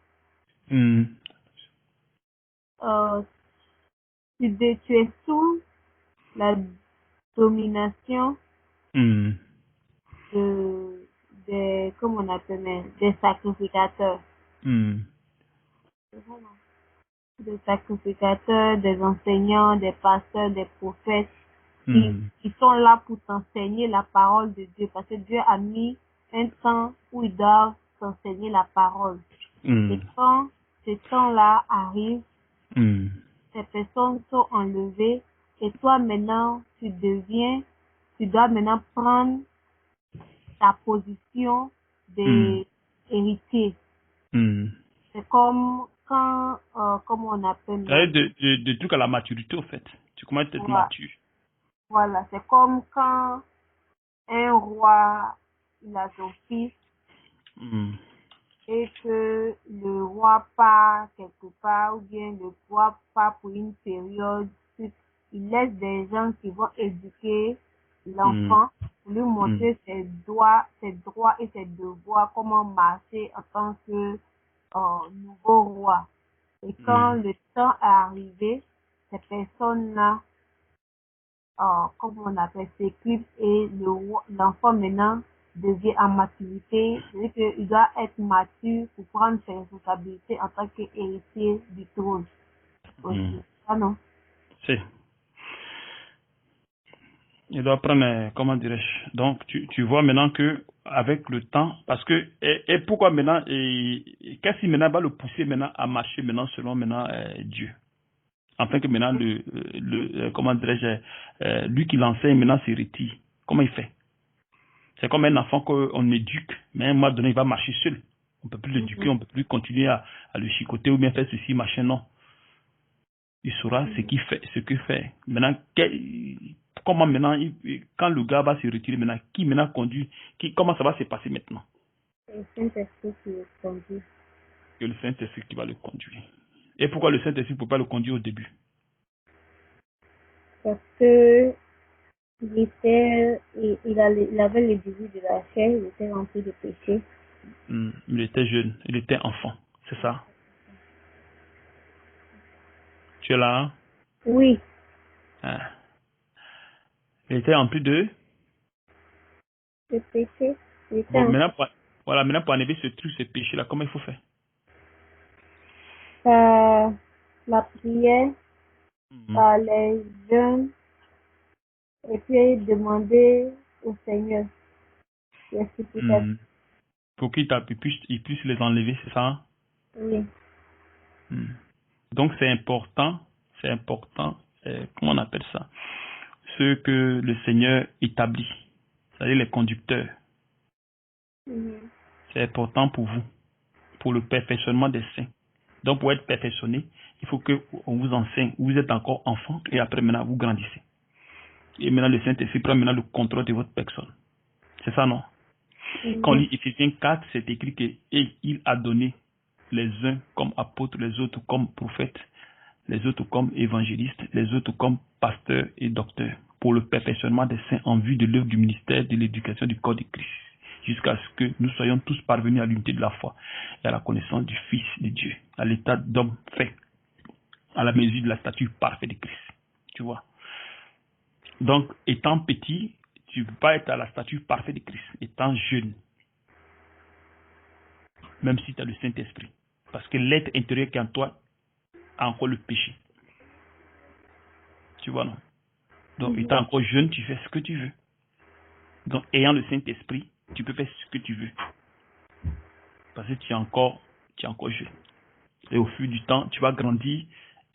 tu es sous la domination comment on appelle même, des sacrificateurs. Des sacrificateurs, des enseignants, des pasteurs, des prophètes. qui sont là pour t'enseigner la parole de Dieu. Parce que Dieu a mis un temps où ils doivent t'enseigner la parole. Et quand ce temps-là arrive, ces personnes sont enlevées et toi maintenant, tu dois maintenant prendre ta position d'héritier. C'est comme quand, comment on appelle de trucs à la maturité, au fait. Tu commences à être mature. Voilà, c'est comme quand un roi, il a son fils, et que le roi part quelque part, ou bien le roi part pour une période, il laisse des gens qui vont éduquer l'enfant pour lui montrer ses droits et ses devoirs, comment marcher en tant que nouveau roi. Et quand le temps est arrivé, ces personnes-là, comme on appelle, s'équipent et l'enfant maintenant devient en maturité, c'est-à-dire qu'il doit être mature pour prendre ses responsabilités en tant qu'héritier du trône. Aussi. Ah non? C'est. Il doit prendre, comment dirais-je, donc tu vois maintenant que avec le temps, parce que, et pourquoi maintenant, qu'est-ce qui maintenant va le pousser maintenant à marcher maintenant selon maintenant Dieu? Afin que maintenant comment dirais-je, lui qui l'enseigne maintenant se retire. Comment il fait? C'est comme un enfant qu'on éduque, mais à un moment donné il va marcher seul. On ne peut plus l'éduquer, on ne peut plus continuer à le chicoter ou bien faire ceci, machin, non. Il saura ce qu'il fait. Maintenant, comment maintenant, quand le gars va se retirer maintenant, qui maintenant conduit, comment ça va se passer maintenant? Le Saint-Esprit qui le conduit. C'est le Saint-Esprit qui va le conduire. Et pourquoi le Saint-Esprit ne peut pas le conduire au début? Parce que il avait le désir de la chair, il était rempli de péché. Il était jeune, il était enfant, c'est ça? Tu es là? Hein? Oui. Ah. Il était rempli de péché. Bon, maintenant, maintenant, pour enlever ce péché-là, comment il faut faire? Par la prière, par les jeûnes, et puis demander au Seigneur. Pour qu'il puisse les enlever, c'est ça? Oui. Donc c'est important, comment on appelle ça? Ce que le Seigneur établit, c'est-à-dire les conducteurs. C'est important pour vous, pour le perfectionnement des saints. Donc pour être perfectionné, il faut qu'on vous enseigne, vous êtes encore enfant et après maintenant vous grandissez. Et maintenant le Saint-Esprit prend maintenant le contrôle de votre personne. C'est ça, non? Quand on lit Éphésiens 4, c'est écrit qu'il a donné les uns comme apôtres, les autres comme prophètes, les autres comme évangélistes, les autres comme pasteurs et docteurs, pour le perfectionnement des saints en vue de l'œuvre du ministère de l'éducation du corps de Christ, jusqu'à ce que nous soyons tous parvenus à l'unité de la foi et à la connaissance du Fils de Dieu, à l'état d'homme fait, à la mesure de la stature parfaite de Christ. Tu vois? Donc, étant petit, tu ne peux pas être à la stature parfaite de Christ, étant jeune, même si tu as le Saint-Esprit. Parce que l'être intérieur qui est en toi a encore le péché. Tu vois, non? Donc, étant encore jeune, tu fais ce que tu veux. Donc, ayant le Saint-Esprit, tu peux faire ce que tu veux. Parce que tu es encore jeune. Et au fil du temps, tu vas grandir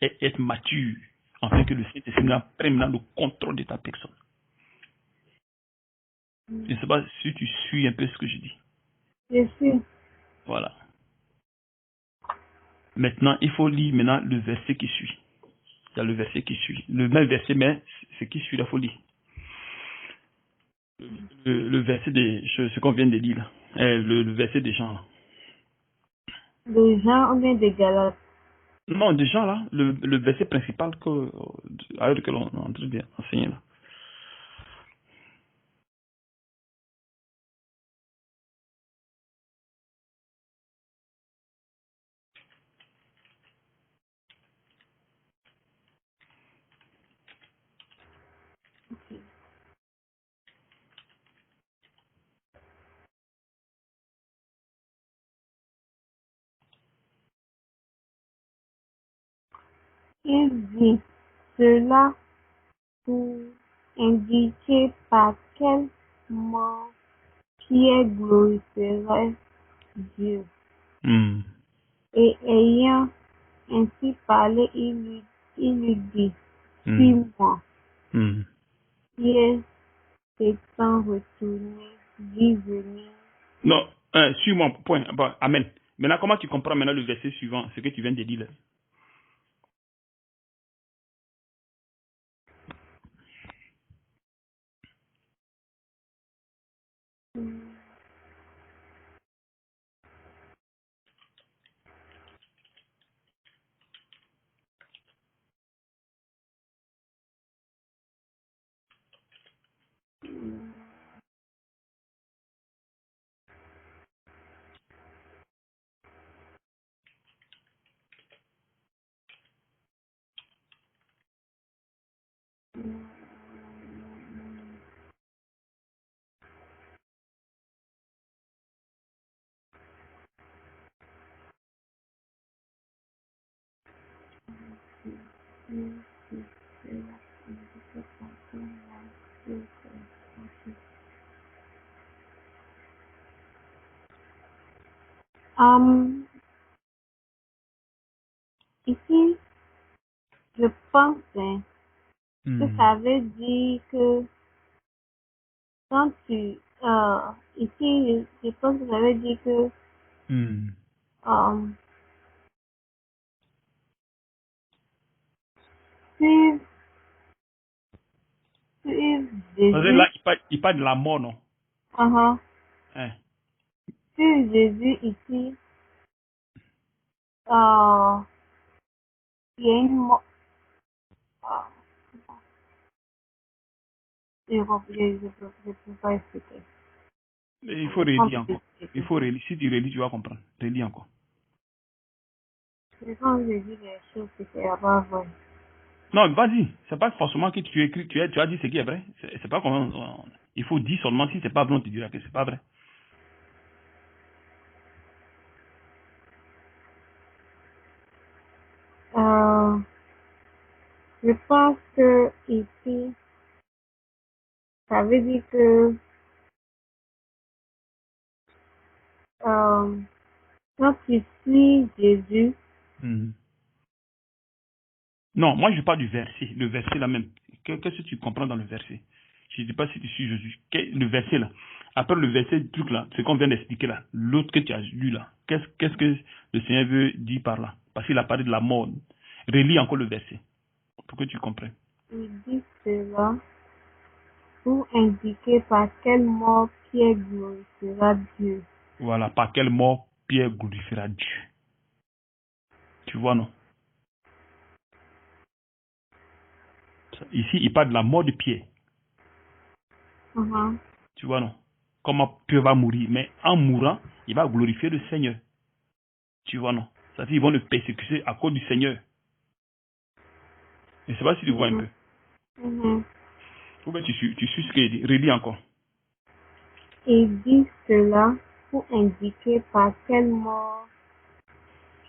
et être mature, afin que le Saint-Esprit prenne le contrôle de ta personne. Je ne sais pas si tu suis un peu ce que je dis. Je suis. Voilà. Maintenant, il faut lire maintenant le verset qui suit. Il y a le verset qui suit. Le même verset, mais ce qui suit, il faut lire. Le verset ce qu'on vient de lire là. Le verset des gens là. De Jean ou bien de Galates? Non, des gens là, le verset principal que l'on est en train d'enseigner là. Il dit cela pour indiquer par quel mot Pierre glorifierait Dieu. Et ayant ainsi parlé, il lui dit, suis-moi. Pierre s'étant retourné, vit venir. Non, suis-moi, point. Bon, amen. Maintenant, comment tu comprends maintenant le verset suivant, ce que tu viens de dire là? Ici, je pense que ça veut dire que quand tu ici, je pense que ça veut dire que suivre Parce que là, Jésus, il parle de la mort, non? uh-huh, Hein. suivre Jésus ici, il y a une mort. Je ne peux pas expliquer. Il faut relire encore. Il faut relire. Si tu relis, tu vas comprendre. Relis encore. C'est quand je dis les choses que c'est pas vrai. Non, vas-y. C'est pas forcément que tu écris, tu as dit ce qui est vrai. C'est pas comment. Il faut dire seulement si c'est pas vrai, on te dira que c'est pas vrai. Je pense que ici, ça veut dire que quand tu suis Jésus, Non, moi je parle du verset. Le verset là même. Qu'est-ce que tu comprends dans le verset? Je ne dis pas si tu suis Jésus. Le verset là. Après le verset du truc là, ce qu'on vient d'expliquer là, l'autre que tu as lu là, qu'est-ce que le Seigneur veut dire par là? Parce qu'il a parlé de la mort. Relis encore le verset pour que tu comprennes. il dit cela pour indiquer par quel mot Pierre glorifiera Dieu. Voilà, par quelle mort Pierre glorifiera Dieu. Tu vois, non? Ici, il parle de la mort de Pierre. Tu vois, non? Comment Pierre va mourir. Mais en mourant, il va glorifier le Seigneur. Tu vois, non? Ça veut dire qu'ils vont le persécuter à cause du Seigneur. Je ne sais pas si tu vois un peu. Ou bien tu suis ce qu'il dit. Relis encore. Il dit cela pour indiquer par quel mot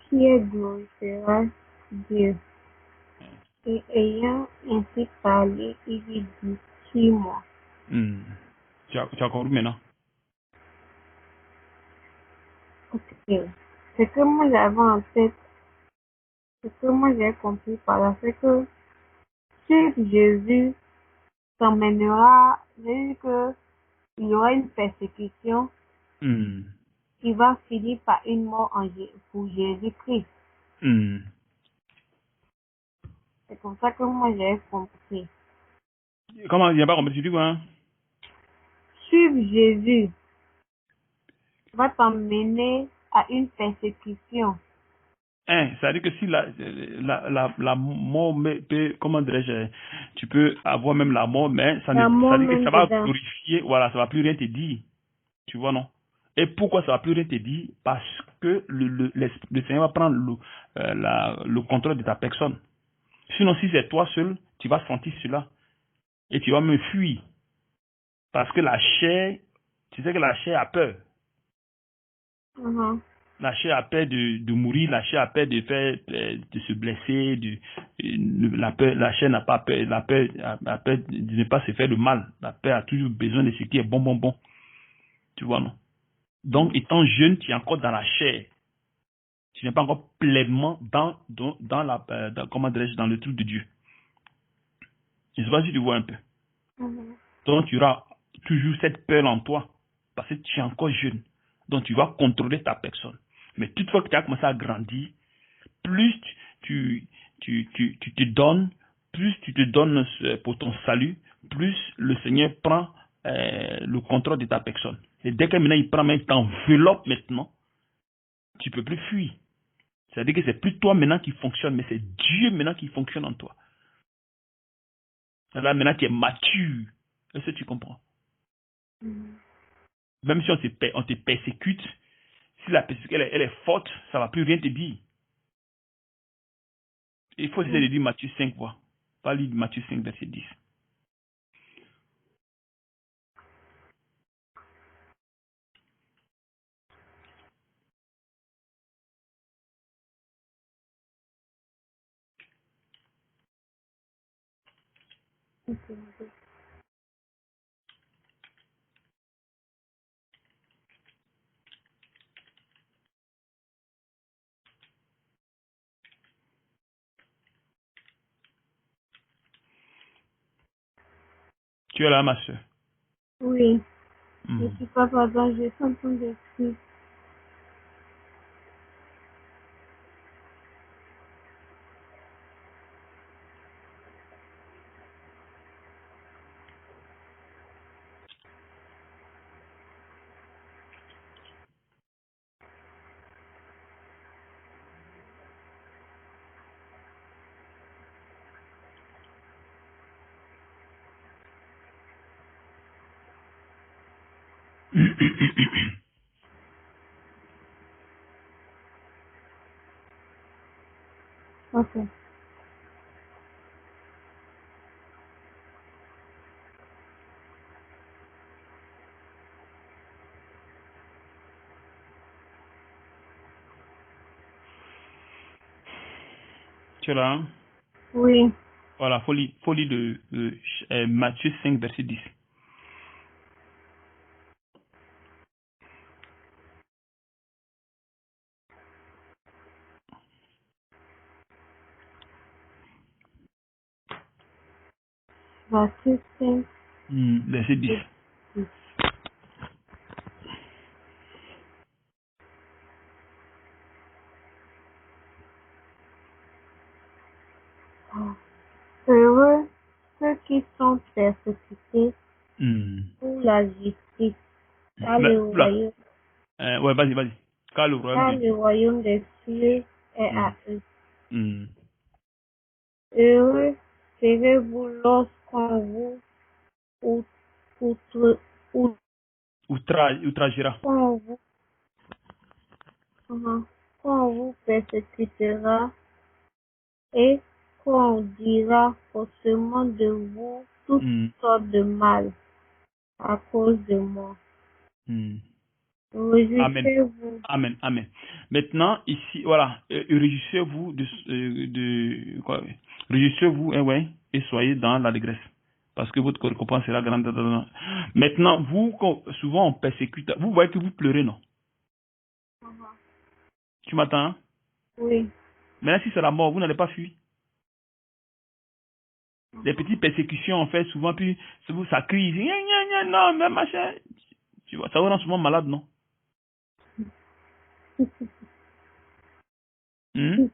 Pierre glorifiera Dieu. Et ayant ainsi parlé, il lui dit, suis-moi. Tu as compris maintenant? Ok. Ce que moi j'avais en tête, ce que moi j'ai compris par là, c'est que suivre Jésus t'emmènera, c'est-à-dire que il y aura une persécution qui va finir par une mort pour Jésus-Christ. C'est comme ça que moi j'ai compris. Comment il n'y a pas compris? Tu dis quoi? Hein? Suivre Jésus va t'emmener à une persécution. Ça veut dire que si la mort peut, comment dirais-je, tu peux avoir même la mort, mais ça La mort veut dire que même ça va dedans. glorifier, voilà, ça va plus rien te dire. Tu vois, non? Et pourquoi ça va plus rien te dire? Parce que le Seigneur va prendre le contrôle de ta personne. Sinon, si c'est toi seul, tu vas sentir cela. Et tu vas me fuir. Parce que la chair, tu sais que la chair a peur. La chair a peur de mourir, la chair a peur de se blesser, la chair n'a pas peur, a peur de ne pas se faire de mal. La peur a toujours besoin de ce qui est bon. Tu vois, non? Donc, étant jeune, tu es encore dans la chair. Tu n'es pas encore pleinement dans comment dirais-je, dans le truc de Dieu. Je ne sais pas si tu vois un peu. Donc, tu auras toujours cette peur en toi parce que tu es encore jeune. Donc, tu vas contrôler ta personne. Mais toutefois que tu as commencé à grandir, plus tu te donnes, plus tu te donnes pour ton salut, plus le Seigneur prend le contrôle de ta personne. Et dès que maintenant il prend, il t'enveloppe maintenant, tu ne peux plus fuir. C'est-à-dire que c'est plus toi maintenant qui fonctionne, mais c'est Dieu maintenant qui fonctionne en toi. Là maintenant tu es mature. Est-ce que tu comprends? Même si on te persécute, si la persécution elle est forte, ça ne va plus rien te dire. Il faut essayer de lire Matthieu 5, quoi. Pas lire Matthieu 5, verset 10. Tu es là, ma soeur? Oui. Je suis pas papa, je suis en train d'écrire. Ok. Tu es là, hein? Oui. Voilà, folie de Matthieu 5, verset 10. Matthieu 5. Verset 10. Heureux ceux qui sont persécutés Hmm. pour la justice, car Là, le royaume, ouais, vas-y. Car le royaume car de le royaume des cieux est à eux. Hmm. Heureux serez-vous lorsqu'on vous outre, outre, Outragera. qu'on vous, qu'on vous persécutera et qu'on dira faussement de vous toutes Hmm. sortes de mal à cause de moi. Hmm. Amen. Réjouissez-vous. Amen. Maintenant, ici, voilà, réjouissez-vous réjouissez-vous, ouais, et soyez dans l'allégresse. Parce que votre récompense sera grande. Maintenant, vous, souvent on persécute, vous voyez que vous pleurez, non? Tu m'attends, hein? Oui. Maintenant, si c'est la mort, vous n'allez pas fuir. Les petites persécutions, en fait, souvent, puis, ça crie, non, mais machin. Tu vois, ça vous rend souvent malade, non? Hmm?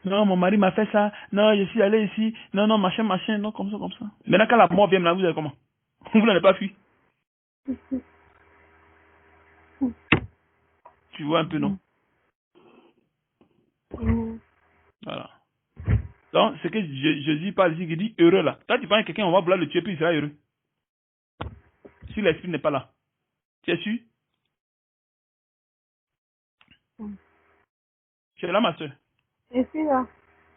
Non, mon mari m'a fait ça. Non, je suis allé ici. Non, machin. Non, comme ça. Maintenant, quand la mort vient, là, vous allez comment? Vous n'allez pas fuir. Tu vois un peu, non? Voilà. Donc, ce que Jésus parle ici, il dit heureux là. Quand tu parles à quelqu'un, on va vouloir le tuer, puis il sera heureux. Si l'esprit n'est pas là. Tu es sûr? Tu es là, ma soeur? Je suis là.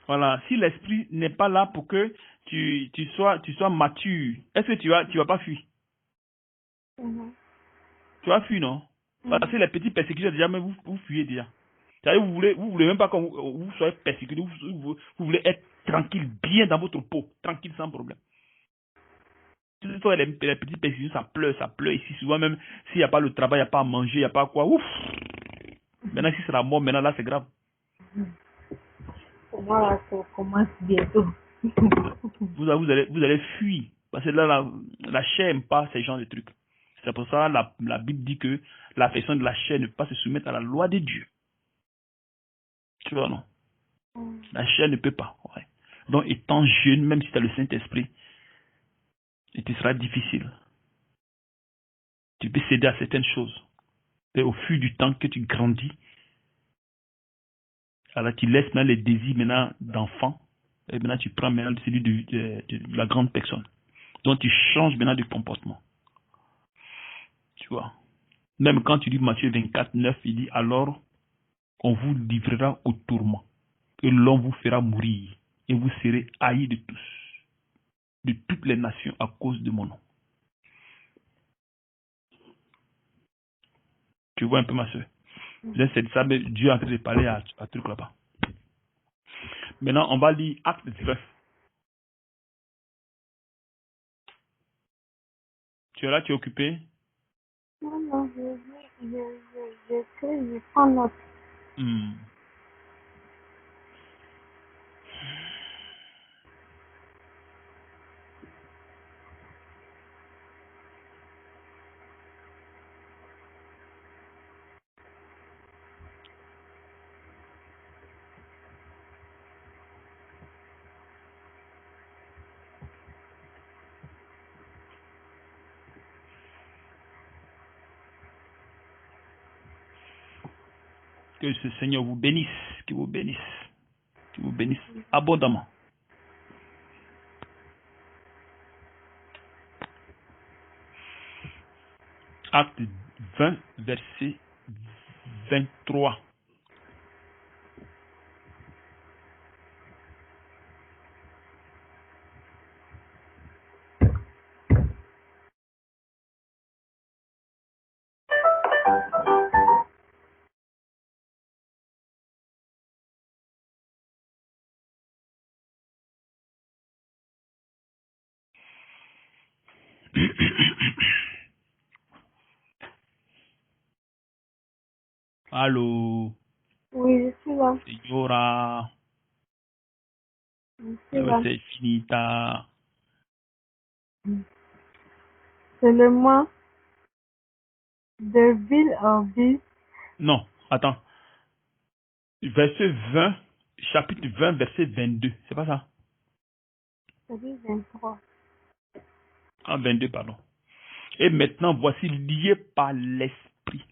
Voilà. Si l'esprit n'est pas là pour que tu sois mature, est-ce que tu vas pas fuir? Tu vas fuir, non? Parce que les petites persécutions, déjà, mais vous fuyez déjà. C'est-à-dire, vous voulez même pas que vous soyez persécuté, vous voulez être tranquille, bien dans votre peau, tranquille sans problème. Les petites persécutions, ça pleure ici. Souvent même, s'il n'y a pas le travail, il n'y a pas à manger, il n'y a pas quoi, ouf. Maintenant, si c'est la mort, maintenant là, c'est grave. Voilà, ça commence bientôt. Vous allez fuir. Parce que là, la chair n'aime pas ces genres de trucs. C'est pour ça que la Bible dit que la personne de la chair ne peut pas se soumettre à la loi de Dieu. Tu vois, non? La chair ne peut pas. Ouais. Donc, étant jeune, même si tu as le Saint-Esprit, il te sera difficile. Tu peux céder à certaines choses. Et au fur du temps que tu grandis, alors tu laisses maintenant les désirs maintenant d'enfant, et maintenant tu prends maintenant celui de la grande personne. Donc tu changes maintenant de comportement. Tu vois. Même quand tu dis Matthieu 24, 9, il dit alors on vous livrera au tourment, et l'on vous fera mourir, et vous serez haïs de tous, de toutes les nations à cause de mon nom. Tu vois un peu ma soeur. C'est ça, mais Dieu est en train de parler à truc là-bas. Maintenant, on va lire Acte 19. Tu es là, tu es occupé? Non, je prends note. Hmm. Que ce Seigneur vous bénisse, qu'il vous bénisse, qu'il vous bénisse abondamment. Acte 20, verset 23. Allô, Oui, je suis là. Señora, Je suis là. c'est finita. Seulement, de ville en ville, Non, attends. Verset 20, chapitre 20, verset 22. C'est pas ça? ça dit 23. Ah, 22, pardon. Et maintenant, voici lié par l'esprit.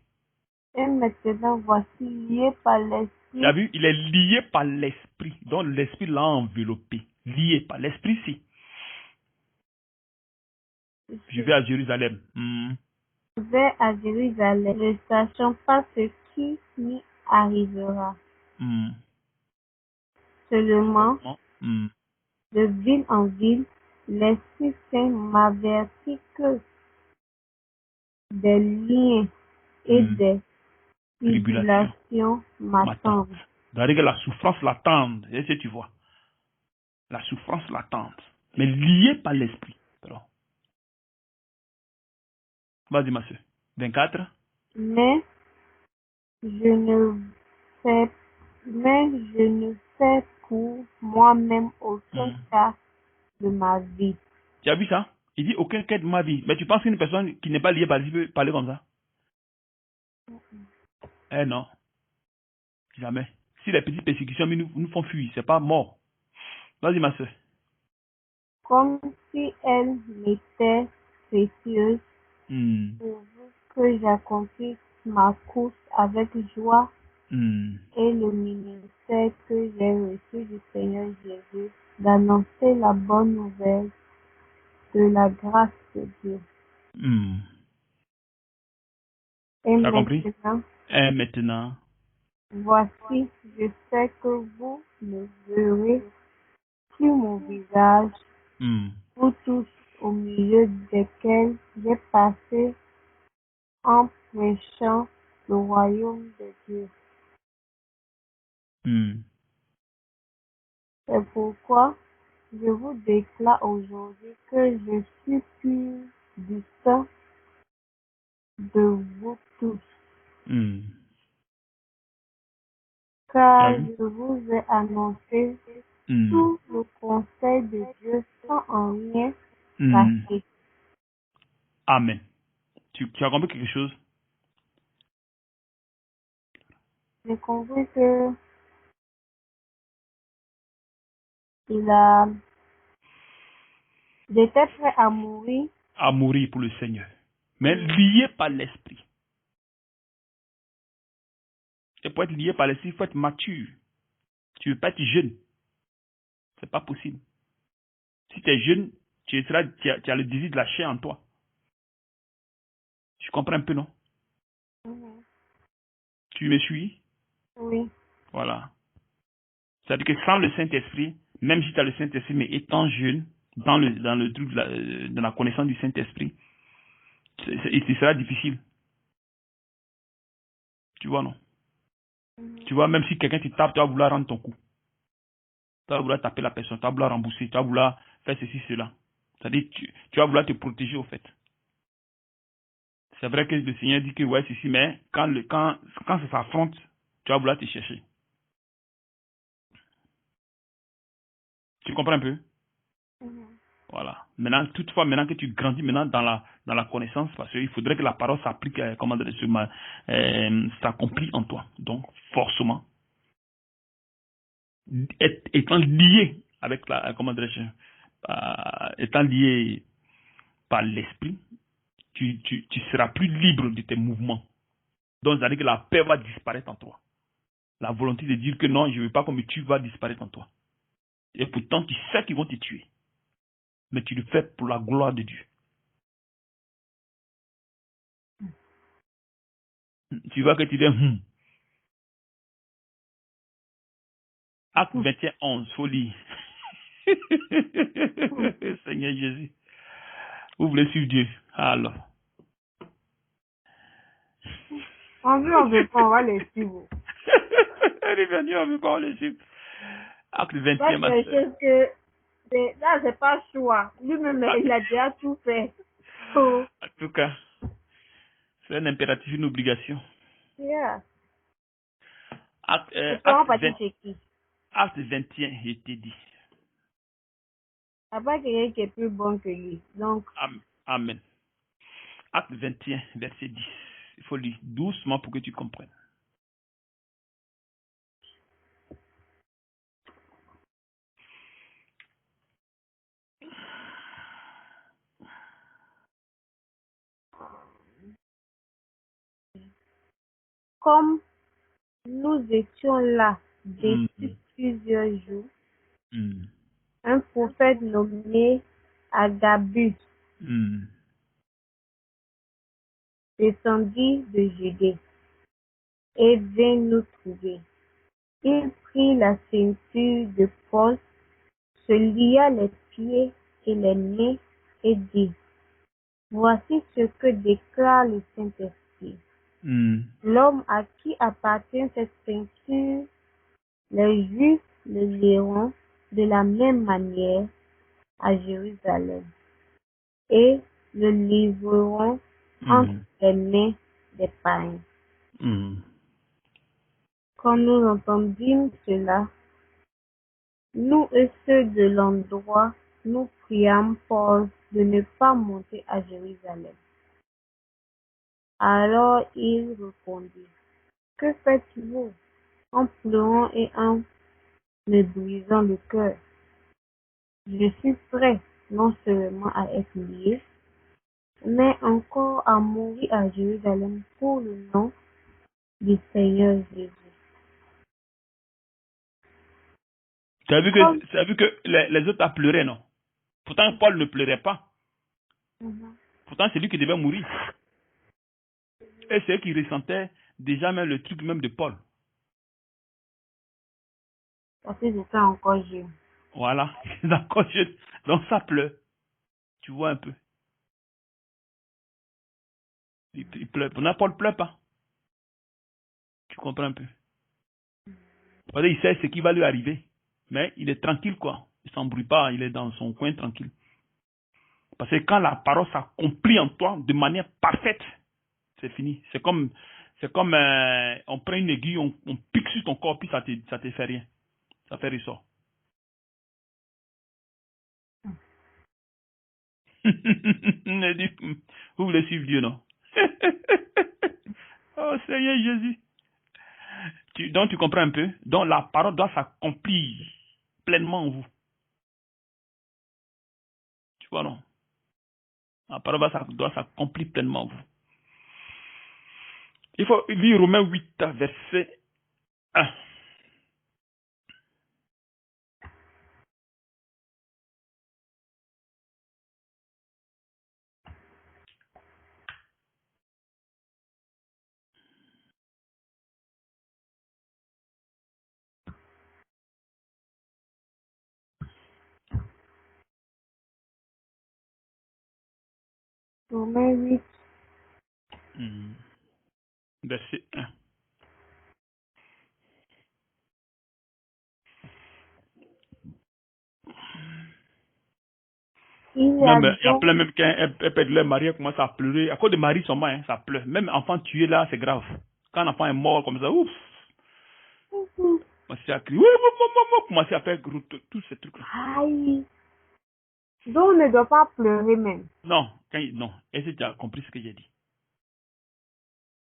Et maintenant, voici lié par Tu as l'esprit. vu, il est lié par l'esprit. Donc l'esprit l'a enveloppé. Lié par l'esprit, si. Je vais à Jérusalem. Je vais à Jérusalem, ne sachant pas ce qui m'y arrivera. Seulement, Hmm. de ville en ville, l'Esprit Saint m'avertit que des liens et des Tribulation tribulations m'attend. m'attendent. C'est-à-dire que la souffrance l'attend. Et ce que tu vois. La souffrance l'attend. Mais lié par l'esprit. Pardon. Vas-y, ma soeur. 24. Mais je ne fais, mais je ne fais pour moi-même aucun cas de ma vie. Tu as vu ça? Il dit aucun cas de ma vie. Mais tu penses qu'une personne qui n'est pas liée par l'esprit peut parler comme ça? Eh non. Jamais. Si les petites persécutions nous font fuir, c'est pas mort. Vas-y, ma soeur. Comme si elles m'étaient précieuses, pourvu que j'accomplisse ma course avec joie et le ministère que j'ai reçu du Seigneur Jésus, d'annoncer la bonne nouvelle de la grâce de Dieu. Et Tu as compris? maintenant, Et maintenant. voici, je sais que vous ne verrez plus mon visage, vous tous au milieu desquels j'ai passé en prêchant le royaume de Dieu. C'est pourquoi je vous déclare aujourd'hui que je suis pur du sang de vous tous, car je vous ai annoncé tout le conseil de Dieu sans en rien cacher. Amen. Tu as compris quelque chose? J'ai compris que j'étais prêt à mourir. À mourir pour le Seigneur. Mais lié par l'esprit. Et pour être lié par l'esprit, il faut être mature. Tu ne veux pas être jeune. C'est pas possible. Si tu es jeune, tu as le désir de la chair en toi. Tu comprends un peu, non? Tu me suis? Oui. Voilà. C'est-à-dire que sans le Saint-Esprit, même si tu as le Saint-Esprit, mais étant jeune, dans le truc de la connaissance du Saint-Esprit, il sera difficile. Tu vois, non? Tu vois, même si quelqu'un te tape, tu vas vouloir rendre ton coup. Tu vas vouloir taper la personne, tu vas vouloir rembourser, tu vas vouloir faire ceci, cela. C'est-à-dire que tu vas vouloir te protéger, au fait. C'est vrai que le Seigneur dit que ouais, ceci, mais quand ça s'affronte, tu vas vouloir te chercher. Tu comprends un peu? Voilà. Maintenant, toutefois, maintenant que tu grandis maintenant dans la connaissance, parce qu'il faudrait que la parole s'applique, s'accomplit en toi. Donc, forcément, étant lié avec étant lié par l'esprit, tu seras plus libre de tes mouvements. Donc, c'est-à-dire que la paix va disparaître en toi. La volonté de dire que non, je ne veux pas qu'on me tue va disparaître en toi. Et pourtant, tu sais qu'ils vont te tuer. Mais tu le fais pour la gloire de Dieu. Tu vois que tu dis, Acte 21, 11, faut lire. Seigneur Jésus. Vous voulez suivre Dieu. Alors. On veut pas, on va les suivre. Elle est venue, on veut pas, on les suivre. Acte 21, ma C'est soeur. quelque chose que, là, c'est pas choix. Lui-même, il a déjà tout fait. So, En tout cas, c'est un impératif, une obligation. yeah. Acte, Et toi, on va dire c'est qui? Acte 21, je t'ai dit. Il n'y a pas quelqu'un qui est plus bon que lui. Donc, Amen. Acte 21, verset 10. Il faut lire doucement pour que tu comprennes. comme nous étions là Mm, depuis plusieurs jours, mm, un prophète nommé Agabus mm, descendit de Judée et vint nous trouver. Il prit la ceinture de Paul, se lia les pieds et les mains et dit, voici ce que déclare le Saint-Esprit. mm. L'homme à qui appartient cette ceinture, les Juifs le lieront de la même manière à Jérusalem et le livreront entre les mains des païens. Quand nous entendîmes cela, nous et ceux de l'endroit, nous priâmes Paul de ne pas monter à Jérusalem. Alors il répondit, que faites-vous en pleurant et en me brisant le cœur? Je suis prêt non seulement à être lié, mais encore à mourir à Jérusalem pour le nom du Seigneur Jésus. Tu as vu que les autres ont pleuré, non? Pourtant, Paul ne pleurait pas. Pourtant, c'est lui qui devait mourir. Et c'est eux qui ressentaient déjà même le truc même de Paul. Parce que j'étais encore jeune. Voilà. D'accord, donc ça pleure. Tu vois un peu. Il pleure. Pourtant, Paul ne pleure pas. comprends un peu? Parce qu'il sait ce qui va lui arriver. Mais il est tranquille, quoi. Il ne s'embrouille pas, il est dans son coin tranquille. Parce que quand la parole s'accomplit en toi de manière parfaite, c'est fini. C'est comme on prend une aiguille, on pique sur ton corps, puis ça te fait rien. Ça fait ressort. Vous voulez suivre Dieu, non? Oh Seigneur Jésus. Donc tu comprends un peu? Donc la parole doit s'accomplir pleinement en vous. Tu vois, non? La parole doit s'accomplir pleinement en vous. Il faut lire Romains 8, verset 1. Romains 8. Verset 1. Il y a Même, il y a donc, plein, même quand elle perd leur mari, elle commence à pleurer. À cause de Marie seulement, hein, ça pleure. Même enfant tué là, c'est grave. Quand un enfant est mort comme ça, ouf, commencer à crier, commencer à faire tous ces trucs-là. aïe, donc on ne doit pas pleurer même. Non, non. Est-ce que tu as compris ce que j'ai dit?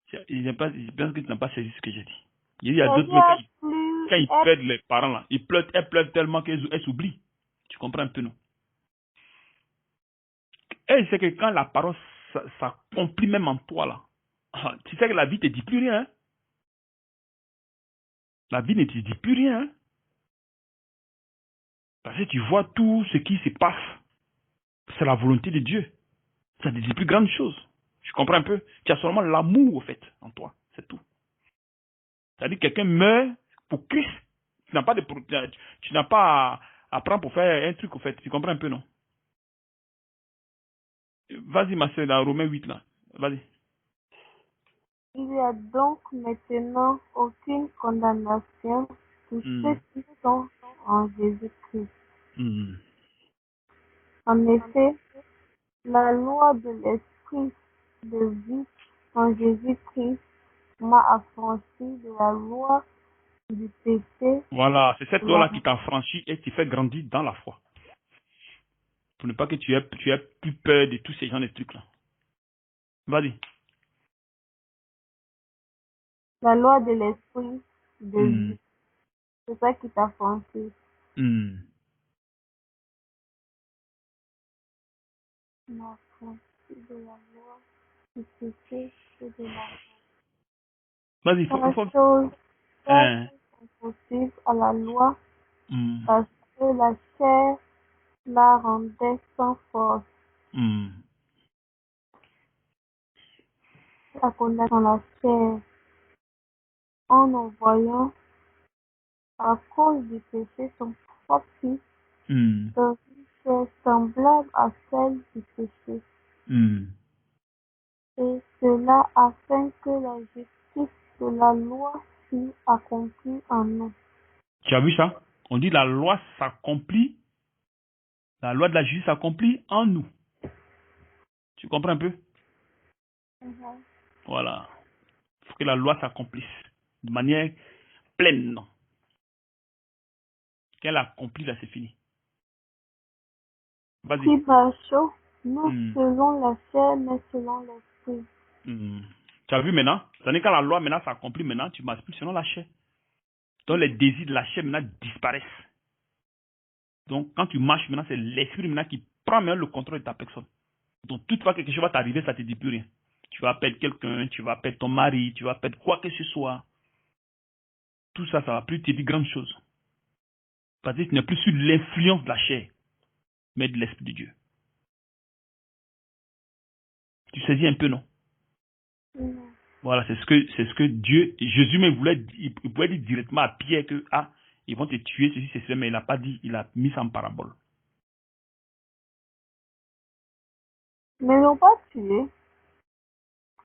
Je pense que tu n'as pas saisi ce que j'ai dit. Il y a d'autres, Elle a plus, quand ils perdent les parents là, elles pleurent tellement qu'elles s'oublient. Tu comprends un peu, non? Et c'est que quand la parole s'accomplit même en toi là, tu sais que la vie ne te dit plus rien. Hein? La vie ne te dit plus rien. Hein? Parce que tu vois tout ce qui se passe. C'est la volonté de Dieu. Ça ne dit plus grande chose. Tu comprends un peu? Tu as seulement l'amour, au fait, en toi. C'est tout. C'est-à-dire que quelqu'un meurt pour Christ. Tu n'as pas à prendre pour faire un truc, au fait. Tu comprends un peu, non? Vas-y, ma soeur, dans Romains 8, là. Vas-y. il n'y a donc maintenant aucune condamnation pour ceux qui sont en Jésus-Christ. En effet, la loi de l'esprit de vie en Jésus-Christ m'a affranchi de la loi du péché. Voilà, c'est cette La... loi-là qui t'affranchit et qui fait grandir dans la foi. Pour ne pas que tu aies plus peur de tous ces gens de trucs-là. Vas-y. La loi de l'esprit de vie. C'est ça qui t'a affranchi. M'a affranchi de la loi du péché et de la Vas-y, la chose Hein. impossible à la loi Hmm. parce que la chair la rendait sans force. La condamnation la chair en envoyant à cause du péché son propre fils dans une chair semblable à celle du péché. Et cela afin que la justice de la loi fût accomplie en nous. Tu as vu ça? On dit la loi s'accomplit, la loi de la justice s'accomplit en nous. Tu comprends un peu? Voilà. Il faut que la loi s'accomplisse de manière pleine. Non? Qu'elle accomplit, là, c'est fini. Vas-y. Qui marchons, non selon la chair, mais selon l'esprit. Tu as vu maintenant? C'est-à-dire quand la loi maintenant s'accomplit, maintenant, tu ne marches plus selon la chair. Donc les désirs de la chair maintenant disparaissent. Donc quand tu marches maintenant, c'est l'esprit maintenant qui prend maintenant le contrôle de ta personne. Donc toutefois quelque chose va t'arriver, ça ne te dit plus rien. Tu vas perdre quelqu'un, tu vas perdre ton mari, tu vas perdre quoi que ce soit. Tout ça, ça ne va plus te dire grande chose. Parce que tu n'es plus sur l'influence de la chair, mais de l'esprit de Dieu. Tu saisis un peu, non? Voilà, c'est ce que Dieu, Jésus même voulait, il pouvait dire directement à Pierre que, ils vont te tuer, ceci, ceci, mais il n'a pas dit, il a mis ça en parabole. Mais ils n'ont pas tué.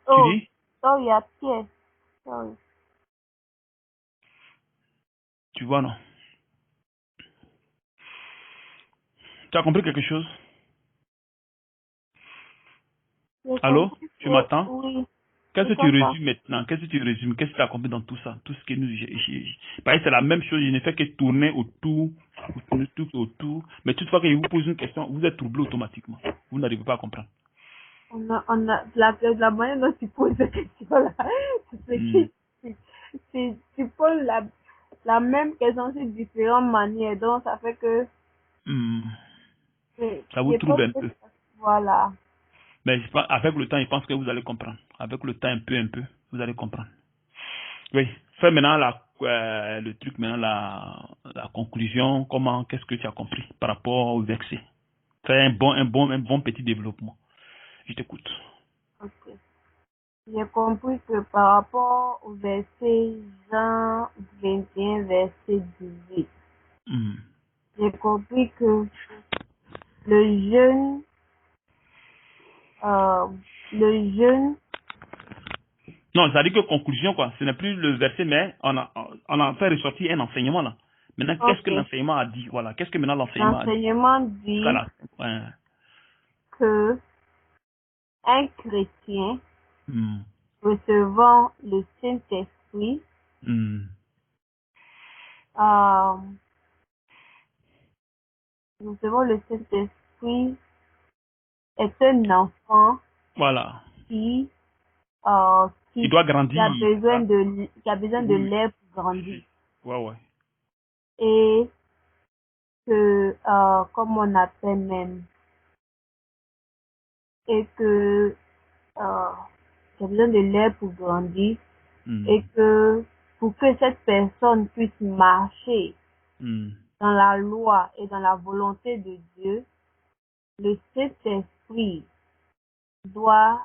Tu dis? Oh, il y a Pierre. Sorry. Tu vois, non? Tu as compris quelque chose? J'ai Allô? compris Tu que m'attends? oui, Qu'est-ce je que tu t'entends. résumes maintenant? Qu'est-ce que tu résumes? Qu'est-ce que tu as compris dans tout ça? Tout ce que nous... Pareil, c'est la même chose. Je ne fais que tourner autour, autour. Mais toutefois, quand je vous pose une question, vous êtes troublé automatiquement. Vous n'arrivez pas à comprendre. La manière dont tu poses cette question-là, Hmm. tu poses la même question sur différentes manières. Donc, ça fait que Hmm. Ça vous j'ai pas trouble un fait peu. ça. Voilà. Mais avec le temps, je pense que vous allez comprendre. Avec le temps, un peu, vous allez comprendre. Oui. Fais maintenant le truc, maintenant la conclusion. Comment, qu'est-ce que tu as compris par rapport au verset? Fais un bon petit développement. Je t'écoute. Ok. J'ai compris que par rapport au verset Jean 21, verset 18, Hmm. j'ai compris que le jeûne, euh, le jeûne, Non, ça dit que conclusion, quoi. Ce n'est plus le verset, mais on a fait ressortir un enseignement, là. Maintenant, qu'est-ce que ok, l'enseignement a dit? Voilà. Qu'est-ce que maintenant l'enseignement a dit? l'enseignement Jusqu'à dit la... Ouais. que un chrétien Hmm. recevant le Saint-Esprit, Hmm. euh, recevant le Saint-Esprit est un enfant Voilà. qui, Il doit grandir. qui a besoin de Oui, lait pour grandir. ouais, ouais. Et que, comme on appelle même, et que, qui a besoin de lait pour grandir, Hmm. et que pour que cette personne puisse marcher Hmm. dans la loi et dans la volonté de Dieu, le Saint-Esprit doit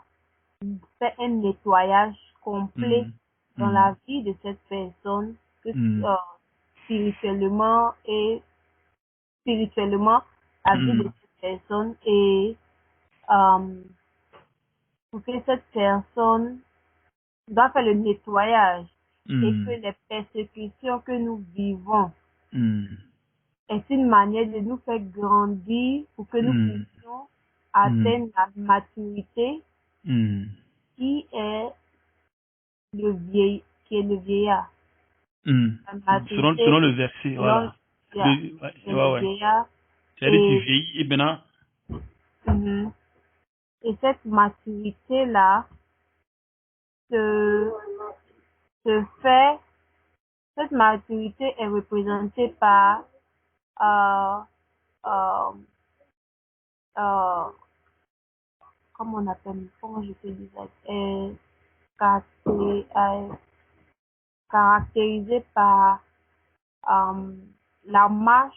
faire un nettoyage complet Hmm. dans Hmm. la vie de cette personne, que, Hmm. spirituellement et spirituellement, la vie de Hmm. cette personne et euh, pour que cette personne doit faire le nettoyage et que Hmm. les persécutions que nous vivons Hmm. est une manière de nous faire grandir pour que nous Hmm. puissions Hmm. atteindre la maturité Hmm. qui est qui est le vieillard. Hmm. La maturité Selon le verset, selon voilà. Ouais, c'est le ouais, ouais. vieillard C'est-à-dire, tu et, vieillis et maintenant, mhm, et cette maturité-là se, se fait, cette maturité est représentée par euh, euh, euh, comment on appelle, comment je peux dire ça, est caractérisée par euh, la marche,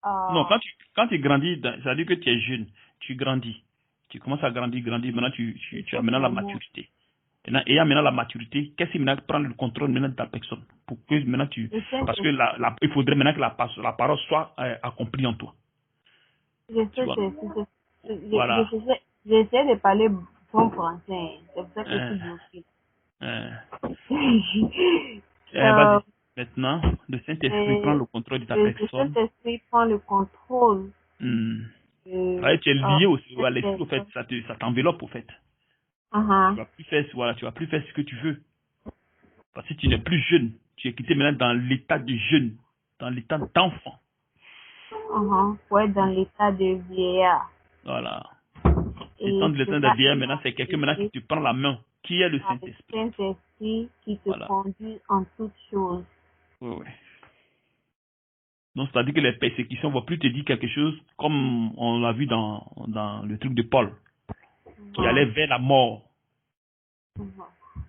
non, euh, quand tu grandis, ça veut dire que tu es jeune, tu grandis. Tu commences à grandir, maintenant tu as maintenant la vraiment, maturité. Maintenant, ayant maintenant la maturité, qu'est-ce qui maintenant prend le contrôle maintenant de ta personne? Pour que maintenant le parce que Saint-Esprit, il faudrait maintenant que la parole soit accomplie en toi. Tu vois? Voilà. j'essaie de parler bon français, c'est pour ça que je Euh, suis bloquée. euh, euh, vas-y. Maintenant, le Saint-Esprit prend et le contrôle de ta le personne. Saint-Esprit prend le contrôle Hmm. de Ouais, tu es lié aussi à cette l'esprit, au fait, personne. ça t'enveloppe, au fait. Tu Uh-huh. vas plus faire, voilà, tu vas plus faire ce que tu veux. Parce que tu n'es plus jeune. Tu es quitté maintenant dans l'état de jeune, dans l'état d'enfant. Uh-huh. Pour être dans l'état de vieillard. Voilà. L'état Et de l'état de cela vieillard, est maintenant, c'est quelqu'un maintenant qui marqué te prend la main. Qui est le par le Saint-Esprit? Saint-Esprit qui te Voilà. conduit en toutes choses. Oui, oui. Donc, c'est-à-dire que les persécutions ne vont plus te dire quelque chose comme on l'a vu dans le truc de Paul, qui allait Uh-huh. vers la mort. Uh-huh.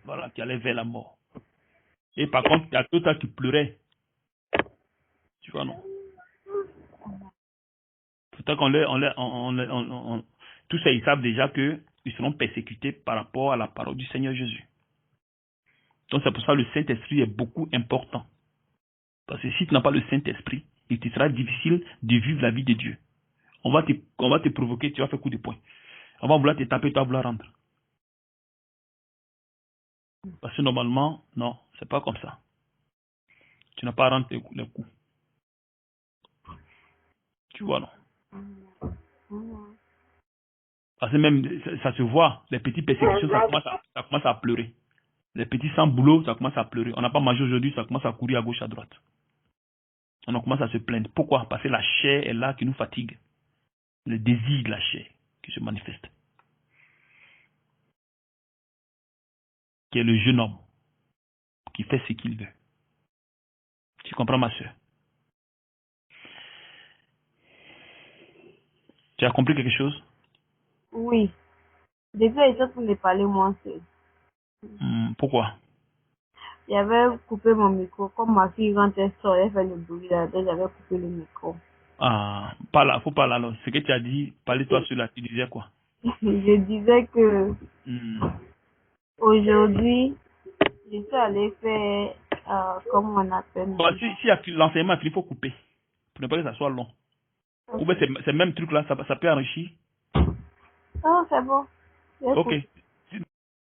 Voilà, qui allait vers la mort. Et par contre, il y a d'autres qui pleuraient. Tu vois, non? Pourtant qu'on tous ça, ils savent déjà qu'ils seront persécutés par rapport à la parole du Seigneur Jésus. Donc c'est pour ça que le Saint-Esprit est beaucoup important. Parce que si tu n'as pas le Saint-Esprit, il te sera difficile de vivre la vie de Dieu. On va te provoquer, tu vas faire coup de poing. On va vouloir te taper, tu vas vouloir rendre. Parce que normalement, non, c'est pas comme ça. Tu n'as pas à rendre les coups. Tu vois, non? Parce que même, ça se voit, les petites persécutions, ça commence à pleurer. Les petits sans boulot, ça commence à pleurer. On n'a pas mangé aujourd'hui, ça commence à courir à gauche, à droite. On commence à se plaindre. Pourquoi? Parce que la chair est là qui nous fatigue. Le désir de la chair qui se manifeste. Qui est le jeune homme qui fait ce qu'il veut. Tu comprends, ma soeur? Tu as compris quelque chose? Oui. Depuis les autres, vous ne parlez moins seul. Pourquoi? J'avais coupé mon micro. Comme ma fille, quand elle sort, elle fait le bruit là-dedans, j'avais coupé le micro. Ah, pas là, faut pas là. Alors. Ce que tu as dit, parlez-toi sur là. Tu disais quoi? Je disais que aujourd'hui, je suis allée faire, comment on appelle si l'enseignement, il faut couper. Pour ne pas que ça soit long. Okay. Ou bien c'est le même truc là, ça peut enrichir. Oh, c'est bon. Ok.